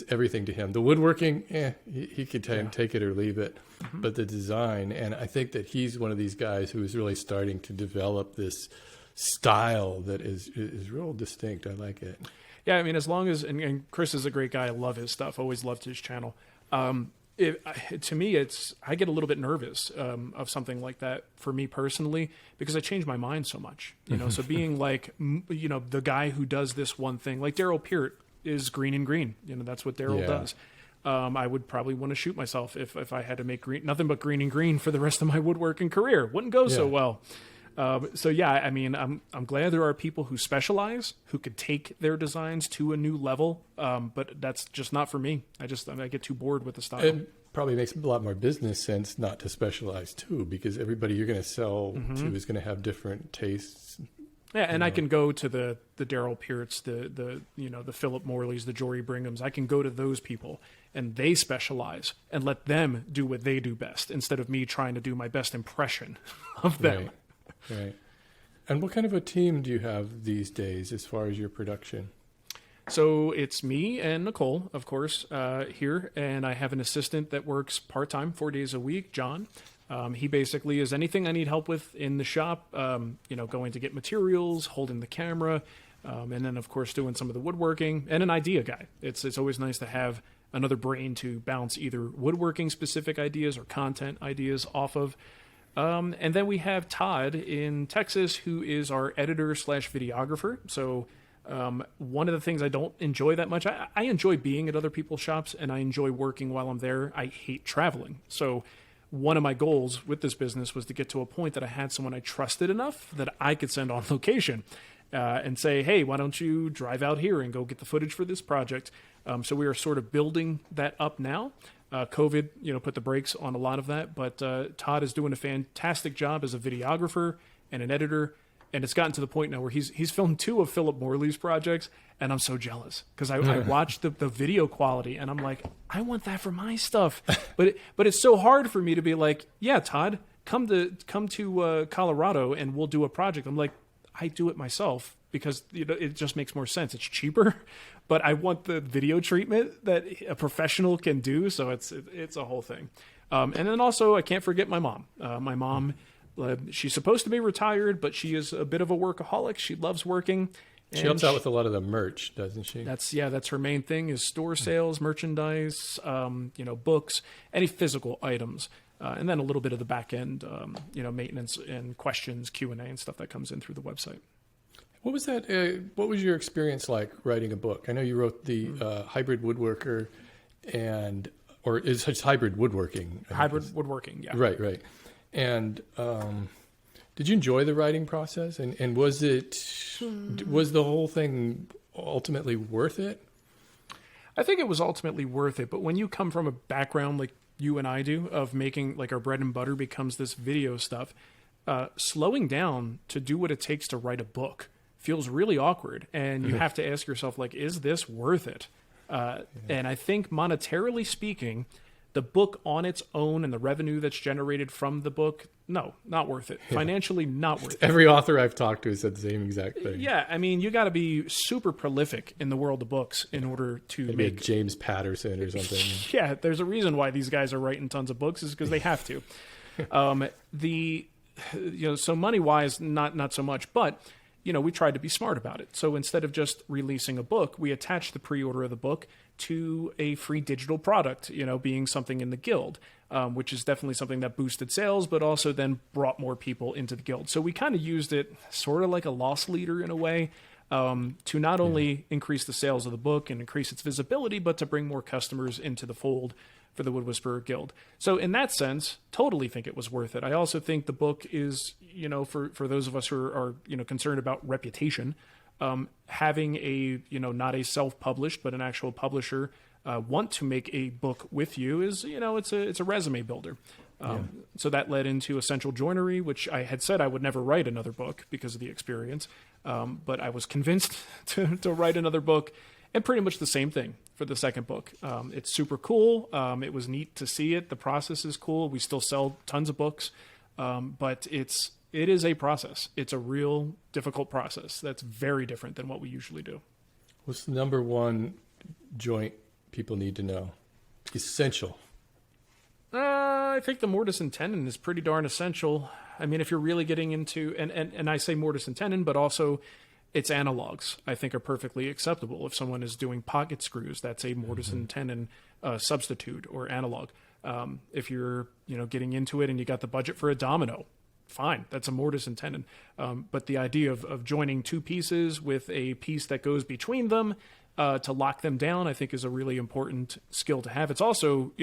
everything to him. The woodworking, he could take it or leave it, but the design, and I think that he's one of these guys who is really starting to develop this style that is real distinct. I like it. Yeah, I mean, as long as, and Chris is a great guy. I love his stuff. Always loved his channel. To me, I get a little bit nervous of something like that for me personally, because I change my mind so much, you know, so being like, you know, the guy who does this one thing, like Daryl Peart is green and green, you know, that's what Daryl does. I would probably want to shoot myself if I had to make nothing but green and green for the rest of my woodworking career. Wouldn't go so well. So yeah, I mean, I'm glad there are people who specialize, who could take their designs to a new level. But that's just not for me. I get too bored with the style. It probably makes a lot more business sense not to specialize too, because everybody you're going to sell to is going to have different tastes. Yeah, and I can go to the Daryl Pearts, the Philip Morleys, the Jory Bringhams. I can go to those people, and they specialize, and let them do what they do best, instead of me trying to do my best impression of them. Right. And what kind of a team do you have these days as far as your production? So it's me and Nicole, of course, here, and I have an assistant that works part-time, 4 days a week, John. He basically is anything I need help with in the shop, going to get materials, holding the camera, and then, of course, doing some of the woodworking, and an idea guy. It's always nice to have another brain to bounce either woodworking-specific ideas or content ideas off of. And then we have Todd in Texas, who is our editor/videographer. So one of the things I don't enjoy that much, I enjoy being at other people's shops, and I enjoy working while I'm there. I hate traveling. So one of my goals with this business was to get to a point that I had someone I trusted enough that I could send on location and say, hey, why don't you drive out here and go get the footage for this project? So we are sort of building that up now. COVID, put the brakes on a lot of that, but Todd is doing a fantastic job as a videographer and an editor, and it's gotten to the point now where he's filmed 2 of Philip Morley's projects, and I'm so jealous because I watched the video quality, and I'm like, I want that for my stuff, but it's so hard for me to be like, yeah, Todd, come to Colorado and we'll do a project. I'm like, I do it myself because it just makes more sense. It's cheaper. But I want the video treatment that a professional can do, so it's a whole thing. And then also, I can't forget my mom. My mom, she's supposed to be retired, but she is a bit of a workaholic. She loves working. She helps out with a lot of the merch, doesn't she? That's her main thing is store sales, merchandise, books, any physical items, and then a little bit of the back end, maintenance and questions, Q&A, and stuff that comes in through the website. What was that? What was your experience like writing a book? I know you wrote the Hybrid Woodworker, or it's Hybrid Woodworking. Hybrid Woodworking, yeah. Right. And did you enjoy the writing process? And was the whole thing ultimately worth it? I think it was ultimately worth it. But when you come from a background like you and I do of making, like, our bread and butter becomes this video stuff, slowing down to do what it takes to write a book feels really awkward, and you have to ask yourself, like, is this worth it? And I think monetarily speaking, the book on its own and the revenue that's generated from the book, no, not worth it. Financially, not worth it. Every author I've talked to said the same exact thing. Yeah, I mean, you got to be super prolific in the world of books in order to make James Patterson or something. Yeah, there's a reason why these guys are writing tons of books, is because they have to. So money-wise, not so much, but we tried to be smart about it. So instead of just releasing a book, we attached the pre-order of the book to a free digital product, being something in the guild, which is definitely something that boosted sales, but also then brought more people into the guild. So we kind of used it sort of like a loss leader in a way, to not only increase the sales of the book and increase its visibility, but to bring more customers into the fold for the Wood Whisperer Guild. So in that sense, totally think it was worth it. I also think the book is, for those of us who are concerned about reputation, having a, not a self-published, but an actual publisher want to make a book with you is, it's a resume builder. So that led into Essential Joinery, which I had said I would never write another book because of the experience. But I was convinced to write another book, and pretty much the same thing for the second book. It's super cool. It was neat to see it. The process is cool. We still sell tons of books, but it is a process. It's a real difficult process. That's very different than what we usually do. What's the number one joint people need to know? Essential. I think the mortise and tenon is pretty darn essential. I mean, if you're really getting into, and I say mortise and tenon, but also its analogs, I think, are perfectly acceptable. If someone is doing pocket screws, that's a mortise and tenon substitute or analog. If you're, getting into it and you got the budget for a domino, fine, that's a mortise and tenon. But the idea of joining two pieces with a piece that goes between them to lock them down, I think, is a really important skill to have. It's also,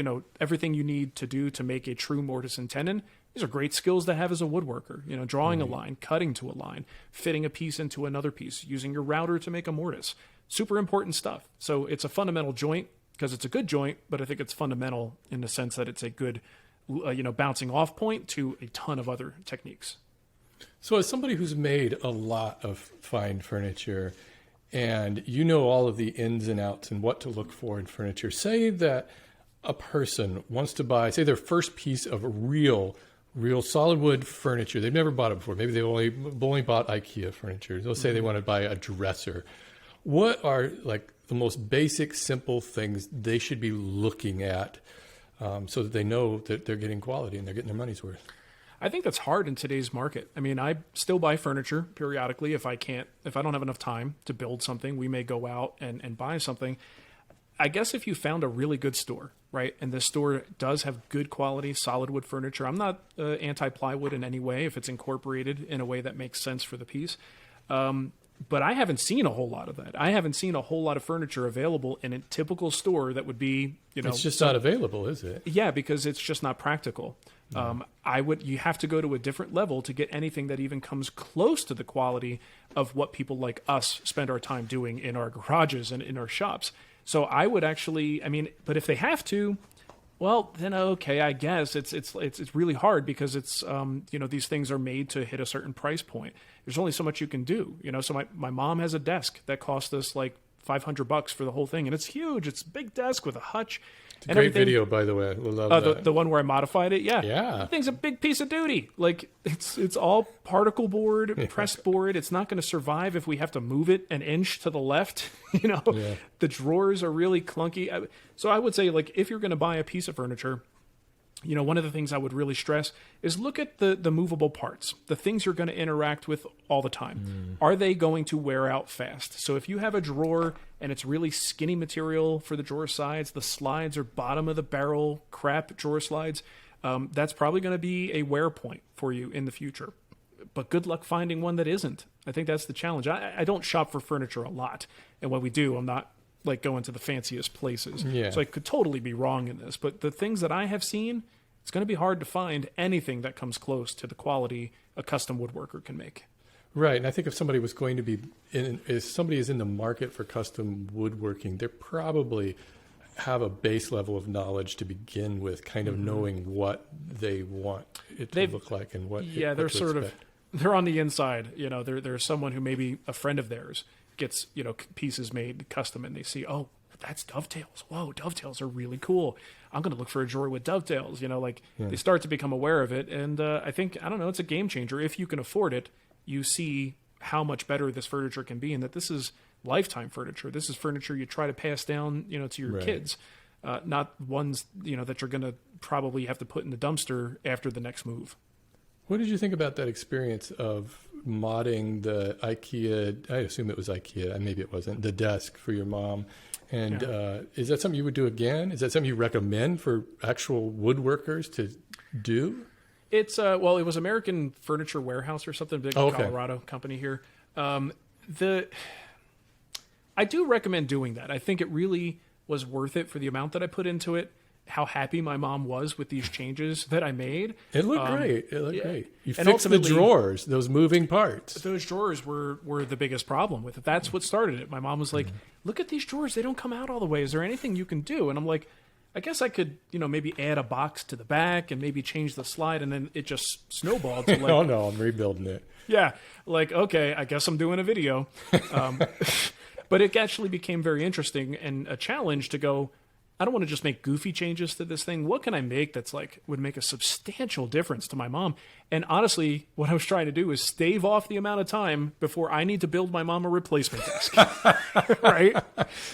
everything you need to do to make a true mortise and tenon. These are great skills to have as a woodworker, drawing a line, cutting to a line, fitting a piece into another piece, using your router to make a mortise. Super important stuff. So it's a fundamental joint because it's a good joint, but I think it's fundamental in the sense that it's a good, bouncing off point to a ton of other techniques. So as somebody who's made a lot of fine furniture, and all of the ins and outs and what to look for in furniture, say that a person wants to buy, say, their first piece of real solid wood furniture. They've never bought it before. Maybe they only bought IKEA furniture. They'll say they want to buy a dresser. What are like the most basic, simple things they should be looking at so that they know that they're getting quality and they're getting their money's worth? I think that's hard in today's market. I mean, I still buy furniture periodically if I don't have enough time to build something. We may go out and buy something. I guess if you found a really good store, right, and this store does have good quality solid wood furniture, I'm not anti-plywood in any way if it's incorporated in a way that makes sense for the piece. But I haven't seen a whole lot of that. I haven't seen a whole lot of furniture available in a typical store that would be, It's just not available, is it? Yeah, because it's just not practical. You have to go to a different level to get anything that even comes close to the quality of what people like us spend our time doing in our garages and in our shops. So I would actually, but if they have to, well, then okay, I guess it's really hard because it's these things are made to hit a certain price point. There's only so much you can do, So my mom has a desk that cost us like $500 for the whole thing, and it's huge. It's a big desk with a hutch. It's a great video, by the way. We'll love that. The one where I modified it, yeah. The thing's a big piece of duty. Like it's all particle board, pressed board. It's not going to survive if we have to move it an inch to the left. The drawers are really clunky. So I would say, like, if you're going to buy a piece of furniture, one of the things I would really stress is look at the movable parts, the things you're going to interact with all the time. Are they going to wear out fast? So if you have a drawer and it's really skinny material for the drawer sides, the slides are bottom of the barrel crap drawer slides, that's probably going to be a wear point for you in the future. But good luck finding one that isn't. I think that's the challenge. I don't shop for furniture a lot. And when we do, I'm not like going to the fanciest places. So I could totally be wrong in this. But the things that I have seen, it's going to be hard to find anything that comes close to the quality a custom woodworker can make. Right. And I think if somebody was going to be if somebody is in the market for custom woodworking, they probably have a base level of knowledge to begin with, kind of knowing what they want it to look like and what. Yeah, they're sort of, they're on the inside. There's someone who maybe a friend of theirs gets, pieces made custom and they see, oh, that's dovetails. Whoa, dovetails are really cool. I'm going to look for a drawer with dovetails. They start to become aware of it. And I think, it's a game changer. If you can afford it, you see how much better this furniture can be and that this is lifetime furniture. This is furniture you try to pass down, to your kids, not ones, that you're going to probably have to put in the dumpster after the next move. What did you think about that experience of modding the IKEA, I assume it was IKEA, and maybe it wasn't, the desk for your mom. And is that something you would do again? Is that something you recommend for actual woodworkers to do? It's well, it was American Furniture Warehouse or something, big Colorado company here. I do recommend doing that. I think it really was worth it for the amount that I put into it. How happy my mom was with these changes that I made. It looked great. It looked great. You fixed the drawers, those moving parts. Those drawers were the biggest problem with it. That's what started it. My mom was like, look at these drawers. They don't come out all the way. Is there anything you can do? And I'm like, I guess I could, maybe add a box to the back and maybe change the slide. And then it just snowballed. To like, oh, no, I'm rebuilding it. Yeah. Like, okay, I guess I'm doing a video. But it actually became very interesting and a challenge to go, I don't want to just make goofy changes to this thing. What can I make that's like would make a substantial difference to my mom? And honestly, what I was trying to do is stave off the amount of time before I need to build my mom a replacement desk. Right?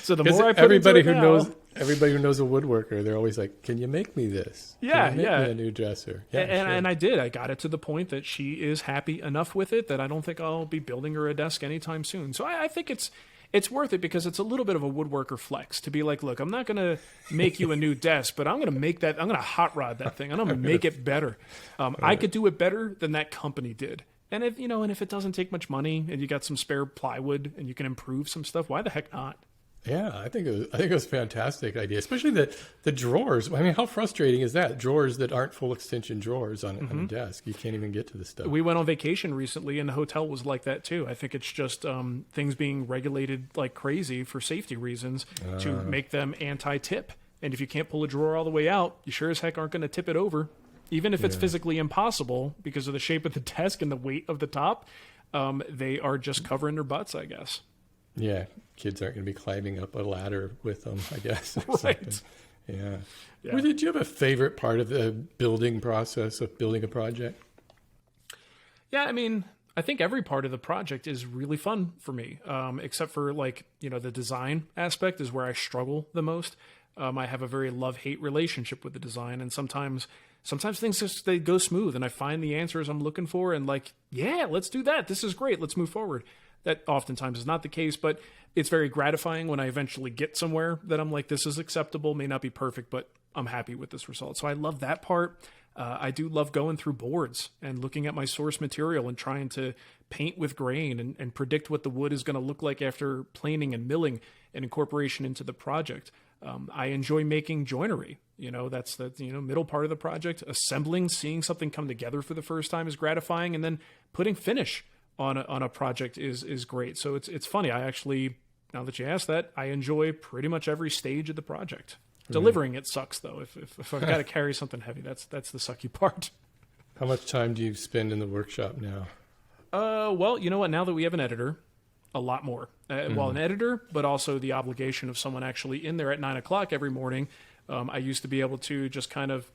So the more I put everybody into it now, everybody who knows a woodworker, they're always like, "Can you make me this? Yeah, Can you make me a new dresser?" Yeah, and I did. I got it to the point that she is happy enough with it that I don't think I'll be building her a desk anytime soon. So I think it's worth it because it's a little bit of a woodworker flex to be like, look, I'm not going to make you a new desk, but I'm going to hot rod that thing. I'm going to make it better. I could do it better than that company did. And if it doesn't take much money and you got some spare plywood and you can improve some stuff, why the heck not? Yeah, I think it was a fantastic idea, especially the drawers. I mean, how frustrating is that? Drawers that aren't full extension drawers on a desk. You can't even get to the stuff. We went on vacation recently, and the hotel was like that too. I think it's just things being regulated like crazy for safety reasons to make them anti-tip. And if you can't pull a drawer all the way out, you sure as heck aren't going to tip it over, even if it's physically impossible because of the shape of the desk and the weight of the top. They are just covering their butts, I guess. Yeah, kids aren't going to be climbing up a ladder with them, I guess. Right. Yeah. Well, did you have a favorite part of the building process of building a project? Yeah, I mean, I think every part of the project is really fun for me, except for the design aspect is where I struggle the most. I have a very love-hate relationship with the design, and sometimes things they go smooth, and I find the answers I'm looking for, and yeah, let's do that. This is great. Let's move forward. That oftentimes is not the case, but it's very gratifying when I eventually get somewhere that I'm like, this is acceptable, may not be perfect, but I'm happy with this result. So I love that part. I do love going through boards and looking at my source material and trying to paint with grain and predict what the wood is going to look like after planing and milling and incorporation into the project. I enjoy making joinery. That's the middle part of the project. Assembling, seeing something come together for the first time is gratifying, and then putting finish on a project is great. So it's funny. I actually, now that you asked that, I enjoy pretty much every stage of the project. Delivering it sucks though. If I've got to carry something heavy, that's the sucky part. How much time do you spend in the workshop now? Well, you know what? Now that we have an editor, a lot more. Well, an editor, but also the obligation of someone actually in there at 9:00 every morning. I used to be able to just kind of,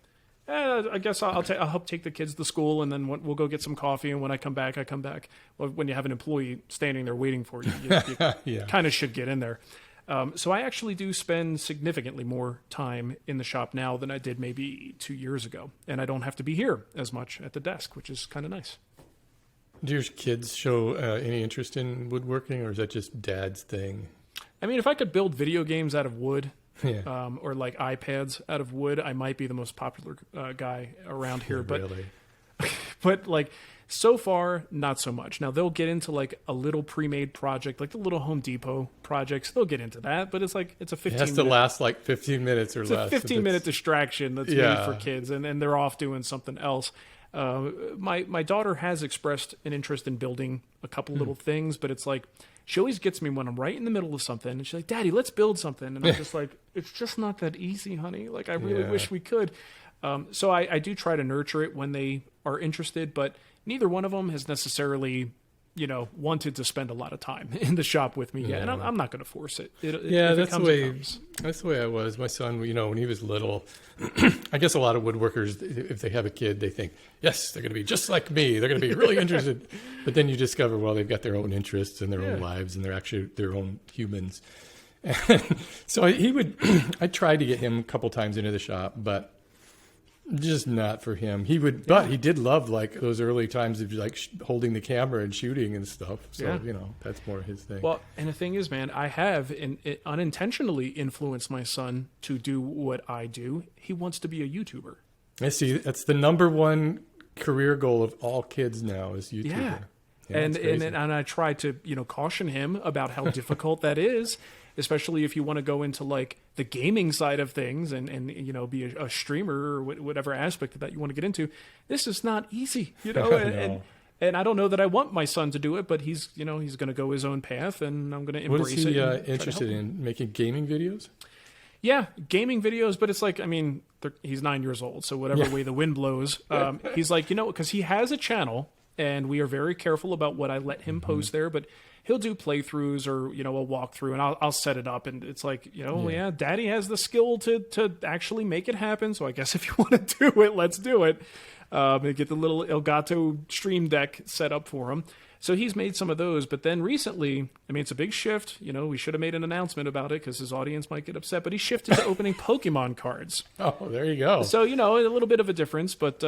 I guess I'll help take the kids to school, and then we'll go get some coffee. And when I come back, I come back. Well, when you have an employee standing there waiting for you, you kind of should get in there. So I actually do spend significantly more time in the shop now than I did maybe 2 years ago. And I don't have to be here as much at the desk, which is kind of nice. Do your kids show any interest in woodworking, or is that just dad's thing? I mean, if I could build video games out of wood, or like iPads out of wood, I might be the most popular guy around here. But, really? But so far, not so much. Now they'll get into like a little pre-made project, like the little Home Depot projects. They'll get into that, but it's a 15. It has to last like 15 minutes or less. It's a 15-minute distraction that's made for kids, and they're off doing something else. My daughter has expressed an interest in building a couple little things, but it's like she always gets me when I'm right in the middle of something, and she's like, "Daddy, let's build something," and I'm just like, "It's just not that easy, honey. Like I really wish we could." So I do try to nurture it when they are interested, but neither one of them has necessarily, wanted to spend a lot of time in the shop with me yet, and I'm not going to force it. That's the way I was. My son, when he was little, I guess a lot of woodworkers, if they have a kid, they think, yes, they're going to be just like me. They're going to be really interested. But then you discover, well, they've got their own interests and their own lives, and they're actually their own humans. And so I tried to get him a couple times into the shop, but Just not for him. He would, but he did love like those early times of like holding the camera and shooting and stuff. So, that's more his thing. Well, and the thing is, man, I have unintentionally influenced my son to do what I do. He wants to be a YouTuber. I see. That's the number one career goal of all kids now is YouTuber. Yeah. Yeah, and I try to, caution him about how difficult that is, especially if you want to go into like the gaming side of things and be a streamer or whatever aspect of that you want to get into. This is not easy, No. And I don't know that I want my son to do it, but he's going to go his own path, and I'm going to embrace it. What is he interested in? Making gaming videos? Yeah, gaming videos, but it's like, he's 9 years old, so whatever way the wind blows, he's like, because he has a channel, and we are very careful about what I let him post there, but he'll do playthroughs or, a walkthrough, and I'll set it up, and it's like, Daddy has the skill to actually make it happen, so I guess if you want to do it, let's do it. Get the little Elgato Stream Deck set up for him. So he's made some of those, but then recently, it's a big shift. We should have made an announcement about it because his audience might get upset, but he shifted to opening Pokemon cards. Oh, there you go. So, a little bit of a difference, but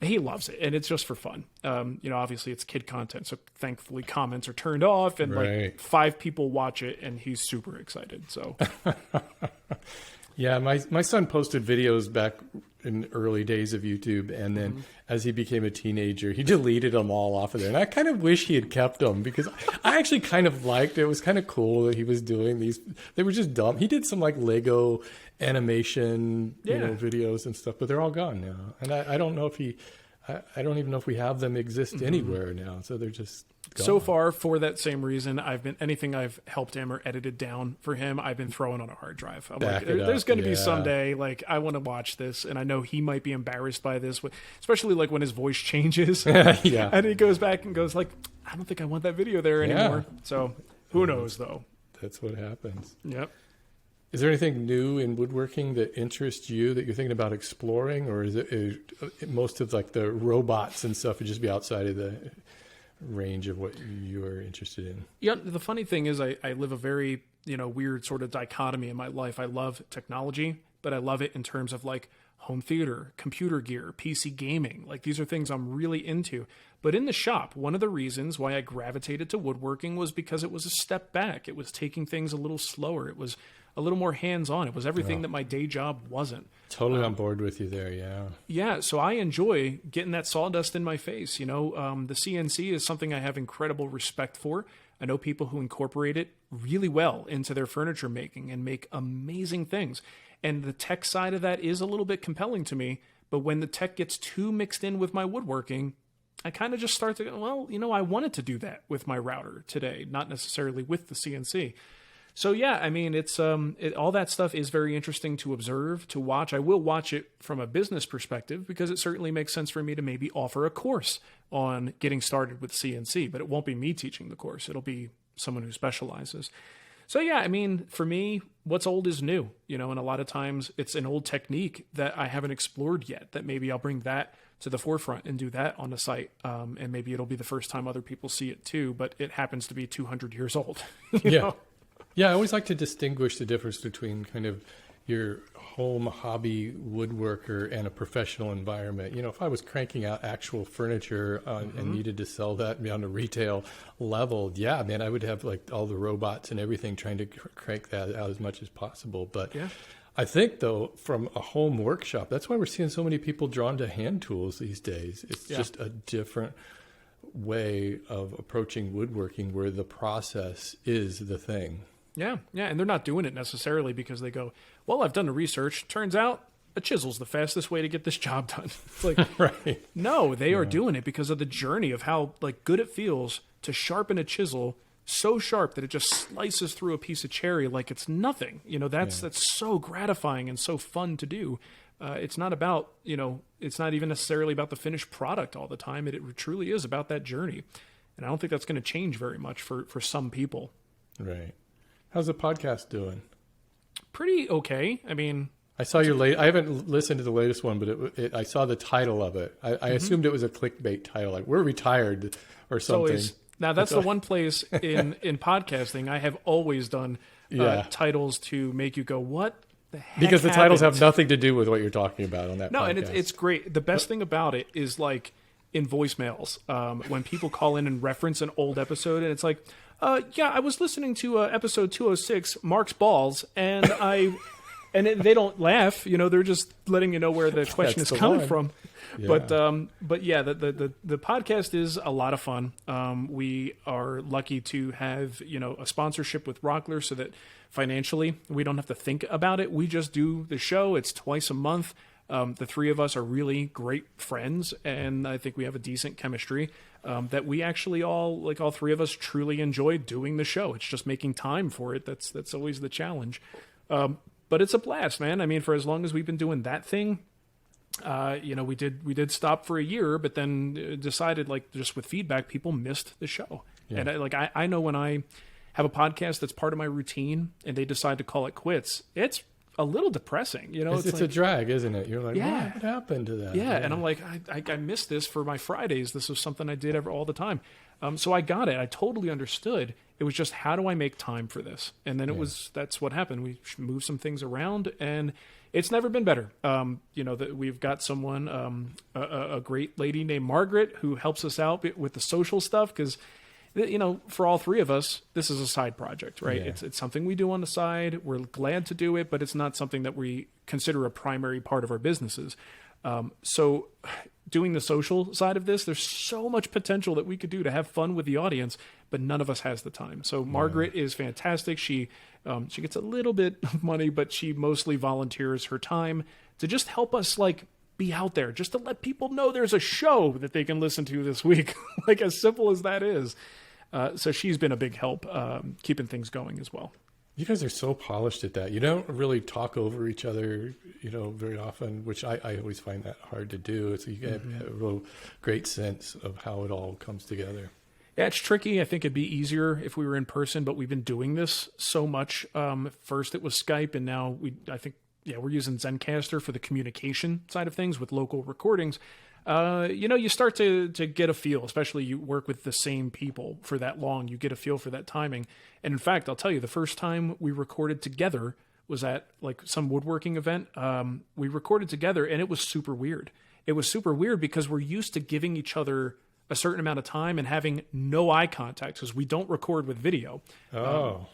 he loves it, and it's just for fun. Obviously it's kid content, so thankfully comments are turned off, and like 5 people watch it, and he's super excited. So, yeah, my son posted videos back in early days of YouTube, and then as he became a teenager, he deleted them all off of there. And I kind of wish he had kept them because I actually kind of liked it. It was kind of cool that he was doing these. They were just dumb. He did some like Lego animation, videos and stuff, but they're all gone now. And I don't know if I don't even know if we have them exist anywhere now. So they're just gone. So far, for that same reason, anything I've helped him or edited down for him, I've been throwing on a hard drive. I'm like, there's going to be someday, like, I want to watch this, and I know he might be embarrassed by this, especially like when his voice changes. Yeah. And he goes back and goes like, I don't think I want that video there anymore. So who knows, though? That's what happens. Yep. Is there anything new in woodworking that interests you that you're thinking about exploring, or is most of like the robots and stuff would just be outside of the range of what you are interested in? Yeah, the funny thing is I live a very, weird sort of dichotomy in my life. I love technology, but I love it in terms of like home theater, computer gear, PC gaming. Like these are things I'm really into. But in the shop, one of the reasons why I gravitated to woodworking was because it was a step back. It was taking things a little slower. It was a little more hands-on. It was everything that my day job wasn't. Totally on board with you there, yeah. Yeah, so I enjoy getting that sawdust in my face. The CNC is something I have incredible respect for. I know people who incorporate it really well into their furniture making and make amazing things. And the tech side of that is a little bit compelling to me, but when the tech gets too mixed in with my woodworking, I kind of just start to go, I wanted to do that with my router today, not necessarily with the CNC. So yeah, it's all that stuff is very interesting to observe, to watch. I will watch it from a business perspective because it certainly makes sense for me to maybe offer a course on getting started with CNC, but it won't be me teaching the course. It'll be someone who specializes. So yeah, for me, what's old is new, and a lot of times it's an old technique that I haven't explored yet that maybe I'll bring that to the forefront and do that on the site. And maybe it'll be the first time other people see it too, but it happens to be 200 years old. you know? Yeah, I always like to distinguish the difference between kind of your home hobby woodworker and a professional environment. If I was cranking out actual furniture and needed to sell that on a retail level, yeah, man, I would have like all the robots and everything trying to crank that out as much as possible. But I think, though, from a home workshop, that's why we're seeing so many people drawn to hand tools these days. It's just a different way of approaching woodworking where the process is the thing. Yeah, and they're not doing it necessarily because they go, well, I've done the research. Turns out a chisel's the fastest way to get this job done. It's like, right. No, they are doing it because of the journey of how like good it feels to sharpen a chisel so sharp that it just slices through a piece of cherry like it's nothing. That's so gratifying and so fun to do. It's not about, it's not even necessarily about the finished product all the time. It truly is about that journey. And I don't think that's going to change very much for some people. Right. How's the podcast doing? Pretty okay. I saw your I haven't listened to the latest one, but I saw the title of it. I assumed it was a clickbait title, like "We're retired" or something. Now that's the one place in podcasting I have always done titles to make you go, "What the heck Because the titles happened? have nothing to do with what you're talking about on that No, podcast. and it's great. The best thing about it is like in voicemails, when people call in and reference an old episode, and it's like, yeah, I was listening to episode 206, Mark's Balls, and they don't laugh, they're just letting you know where the question is coming from. Yeah. But yeah, the podcast is a lot of fun. We are lucky to have, a sponsorship with Rockler so that financially we don't have to think about it. We just do the show. It's twice a month. The three of us are really great friends, and I think we have a decent chemistry that we actually all three of us truly enjoy doing the show. It's just making time for it. That's always the challenge. But it's a blast, man. I mean, for as long as we've been doing that thing, we did stop for a year, but then decided, just with feedback, people missed the show. Yeah. And I know when I have a podcast that's part of my routine and they decide to call it quits, it's a little depressing. It's a drag, isn't it? You're like, yeah, what happened to that? Yeah, and I'm like, I missed this for my Fridays. This was something I did all the time. So I got it. I totally understood. It was just, how do I make time for this? And then that's what happened. We moved some things around, and it's never been better. We've got someone, a great lady named Margaret, who helps us out with the social stuff, because, for all three of us, this is a side project, right? Yeah. It's something we do on the side. We're glad to do it, but it's not something that we consider a primary part of our businesses. So doing the social side of this, there's so much potential that we could do to have fun with the audience, but none of us has the time. So Margaret is fantastic. She gets a little bit of money, but she mostly volunteers her time to just help us be out there, just to let people know there's a show that they can listen to this week. As simple as that is. So she's been a big help keeping things going as well. You guys are so polished at that. You don't really talk over each other, very often, which I always find that hard to do. So you have a real great sense of how it all comes together. Yeah, it's tricky. I think it'd be easier if we were in person, but we've been doing this so much. First it was Skype, and now we're using Zencaster for the communication side of things with local recordings. You start to get a feel, especially you work with the same people for that long, you get a feel for that timing. And in fact, I'll tell you, the first time we recorded together was at some woodworking event. We recorded together, and it was super weird. It was super weird because we're used to giving each other a certain amount of time and having no eye contact, because we don't record with video.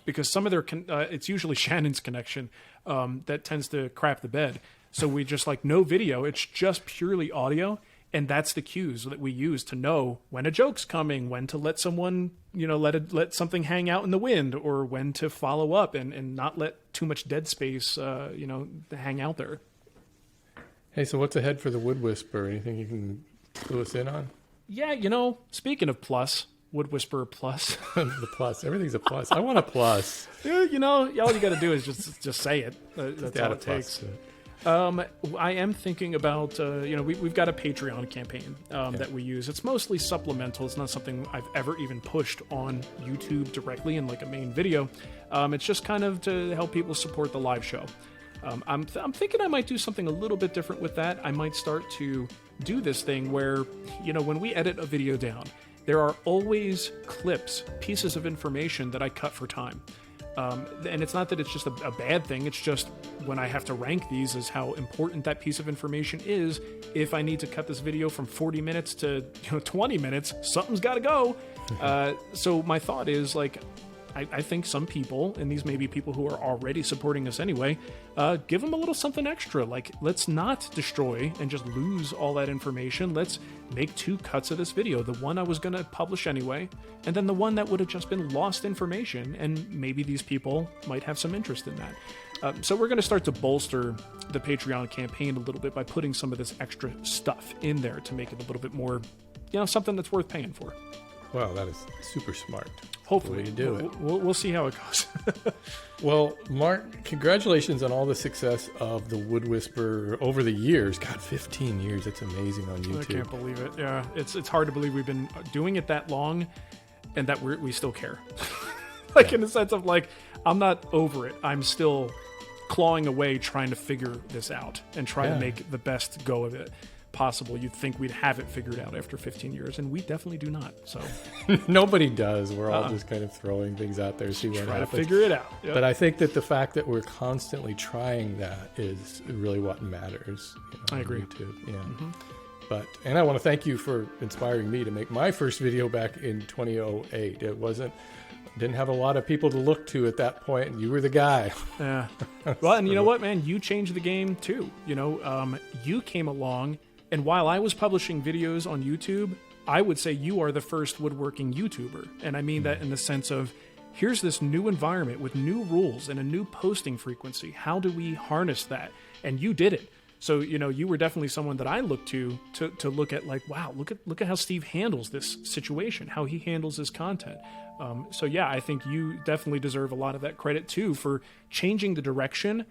Because some of it's usually Shannon's connection that tends to crap the bed. So we just no video. It's just purely audio. And that's the cues that we use to know when a joke's coming, when to let someone, let something hang out in the wind, or when to follow up and not let too much dead space, hang out there. Hey, so what's ahead for the Wood Whisperer? Anything you can clue us in on? Yeah, speaking of plus, Wood Whisperer Plus. The plus. Everything's a plus. I want a plus. Yeah, all you got to do is just say it. That's all it takes. I am thinking about, we've got a Patreon campaign that we use. It's mostly supplemental. It's not something I've ever even pushed on YouTube directly in a main video. It's just kind of to help people support the live show. I'm thinking I might do something a little bit different with that. I might start to do this thing where, when we edit a video down, there are always clips, pieces of information that I cut for time. And it's not that it's just a bad thing. It's just when I have to rank these as how important that piece of information is. If I need to cut this video from 40 minutes to 20 minutes, something's got to go. So my thought is I think some people, and these may be people who are already supporting us anyway, give them a little something extra. Let's not destroy and just lose all that information. Let's make 2 cuts of this video. The one I was going to publish anyway, and then the one that would have just been lost information, and maybe these people might have some interest in that. So we're going to start to bolster the Patreon campaign a little bit by putting some of this extra stuff in there to make it a little bit more, something that's worth paying for. Wow, that is super smart. Hopefully you do it. We'll see how it goes. Well, Mark, congratulations on all the success of the Wood Whisperer over the years. God, 15 years. That's amazing on YouTube. I can't believe it. Yeah, it's hard to believe we've been doing it that long and that we still care. In the sense of I'm not over it. I'm still clawing away trying to figure this out and trying to make the best go of it. possible. You'd think we'd have it figured out after 15 years, and we definitely do not. So Nobody does. We're all just kind of throwing things out there, see what try to happens. figure it out. Yep. But I think that the fact that we're constantly trying that is really what matters. I agree. On YouTube. Yeah. And I want to thank you for inspiring me to make my first video back in 2008. Didn't have a lot of people to look to at that point, and you were the guy. Yeah. Well, and you know what, man? You changed the game too. You came along, and while I was publishing videos on YouTube, I would say you are the first woodworking YouTuber. And I mean that in the sense of, here's this new environment with new rules and a new posting frequency. How do we harness that? And you did it. So, you were definitely someone that I looked to look at, like, wow, look at how Steve handles this situation, how he handles his content. So yeah, I think you definitely deserve a lot of that credit too for changing the direction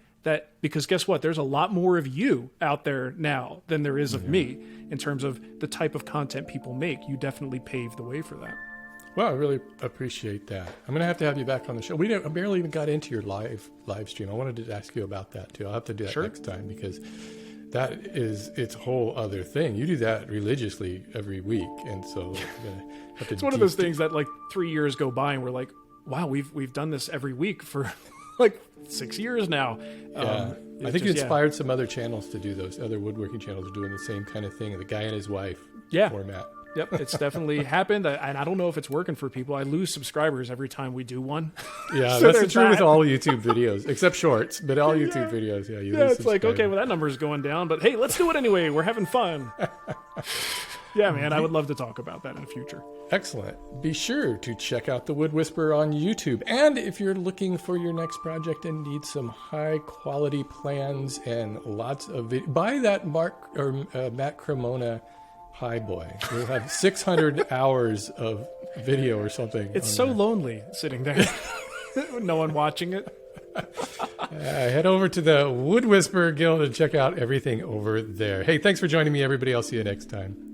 because guess what? There's a lot more of you out there now than there is of me in terms of the type of content people make. You definitely paved the way for that. Well, I really appreciate that. I'm going to have you back on the show. I barely even got into your live stream. I wanted to ask you about that too. I'll have to do that next time, because that is its whole other thing. You do that religiously every week, and so it's one of those things that like 3 years go by and we're like, wow, we've done this every week for like 6 years now. Yeah. I think you inspired some other channels to do those. Other woodworking channels are doing the same kind of thing, the guy and his wife format. Yep, it's definitely happened, and I don't know if it's working for people. I lose subscribers every time we do one. Yeah, so that's true with all YouTube videos, except shorts, but all YouTube videos, you lose it's like, okay, well, that number is going down, but hey, let's do it anyway. We're having fun. Yeah, man, I would love to talk about that in the future. Excellent. Be sure to check out The Wood Whisperer on YouTube. And if you're looking for your next project and need some high-quality plans and lots of video, buy that Matt Cremona Hi Boy. We'll have 600 hours of video or something. It's so lonely sitting there. No one watching it. Head over to the Wood Whisperer Guild and check out everything over there. Hey, thanks for joining me, everybody. I'll see you next time.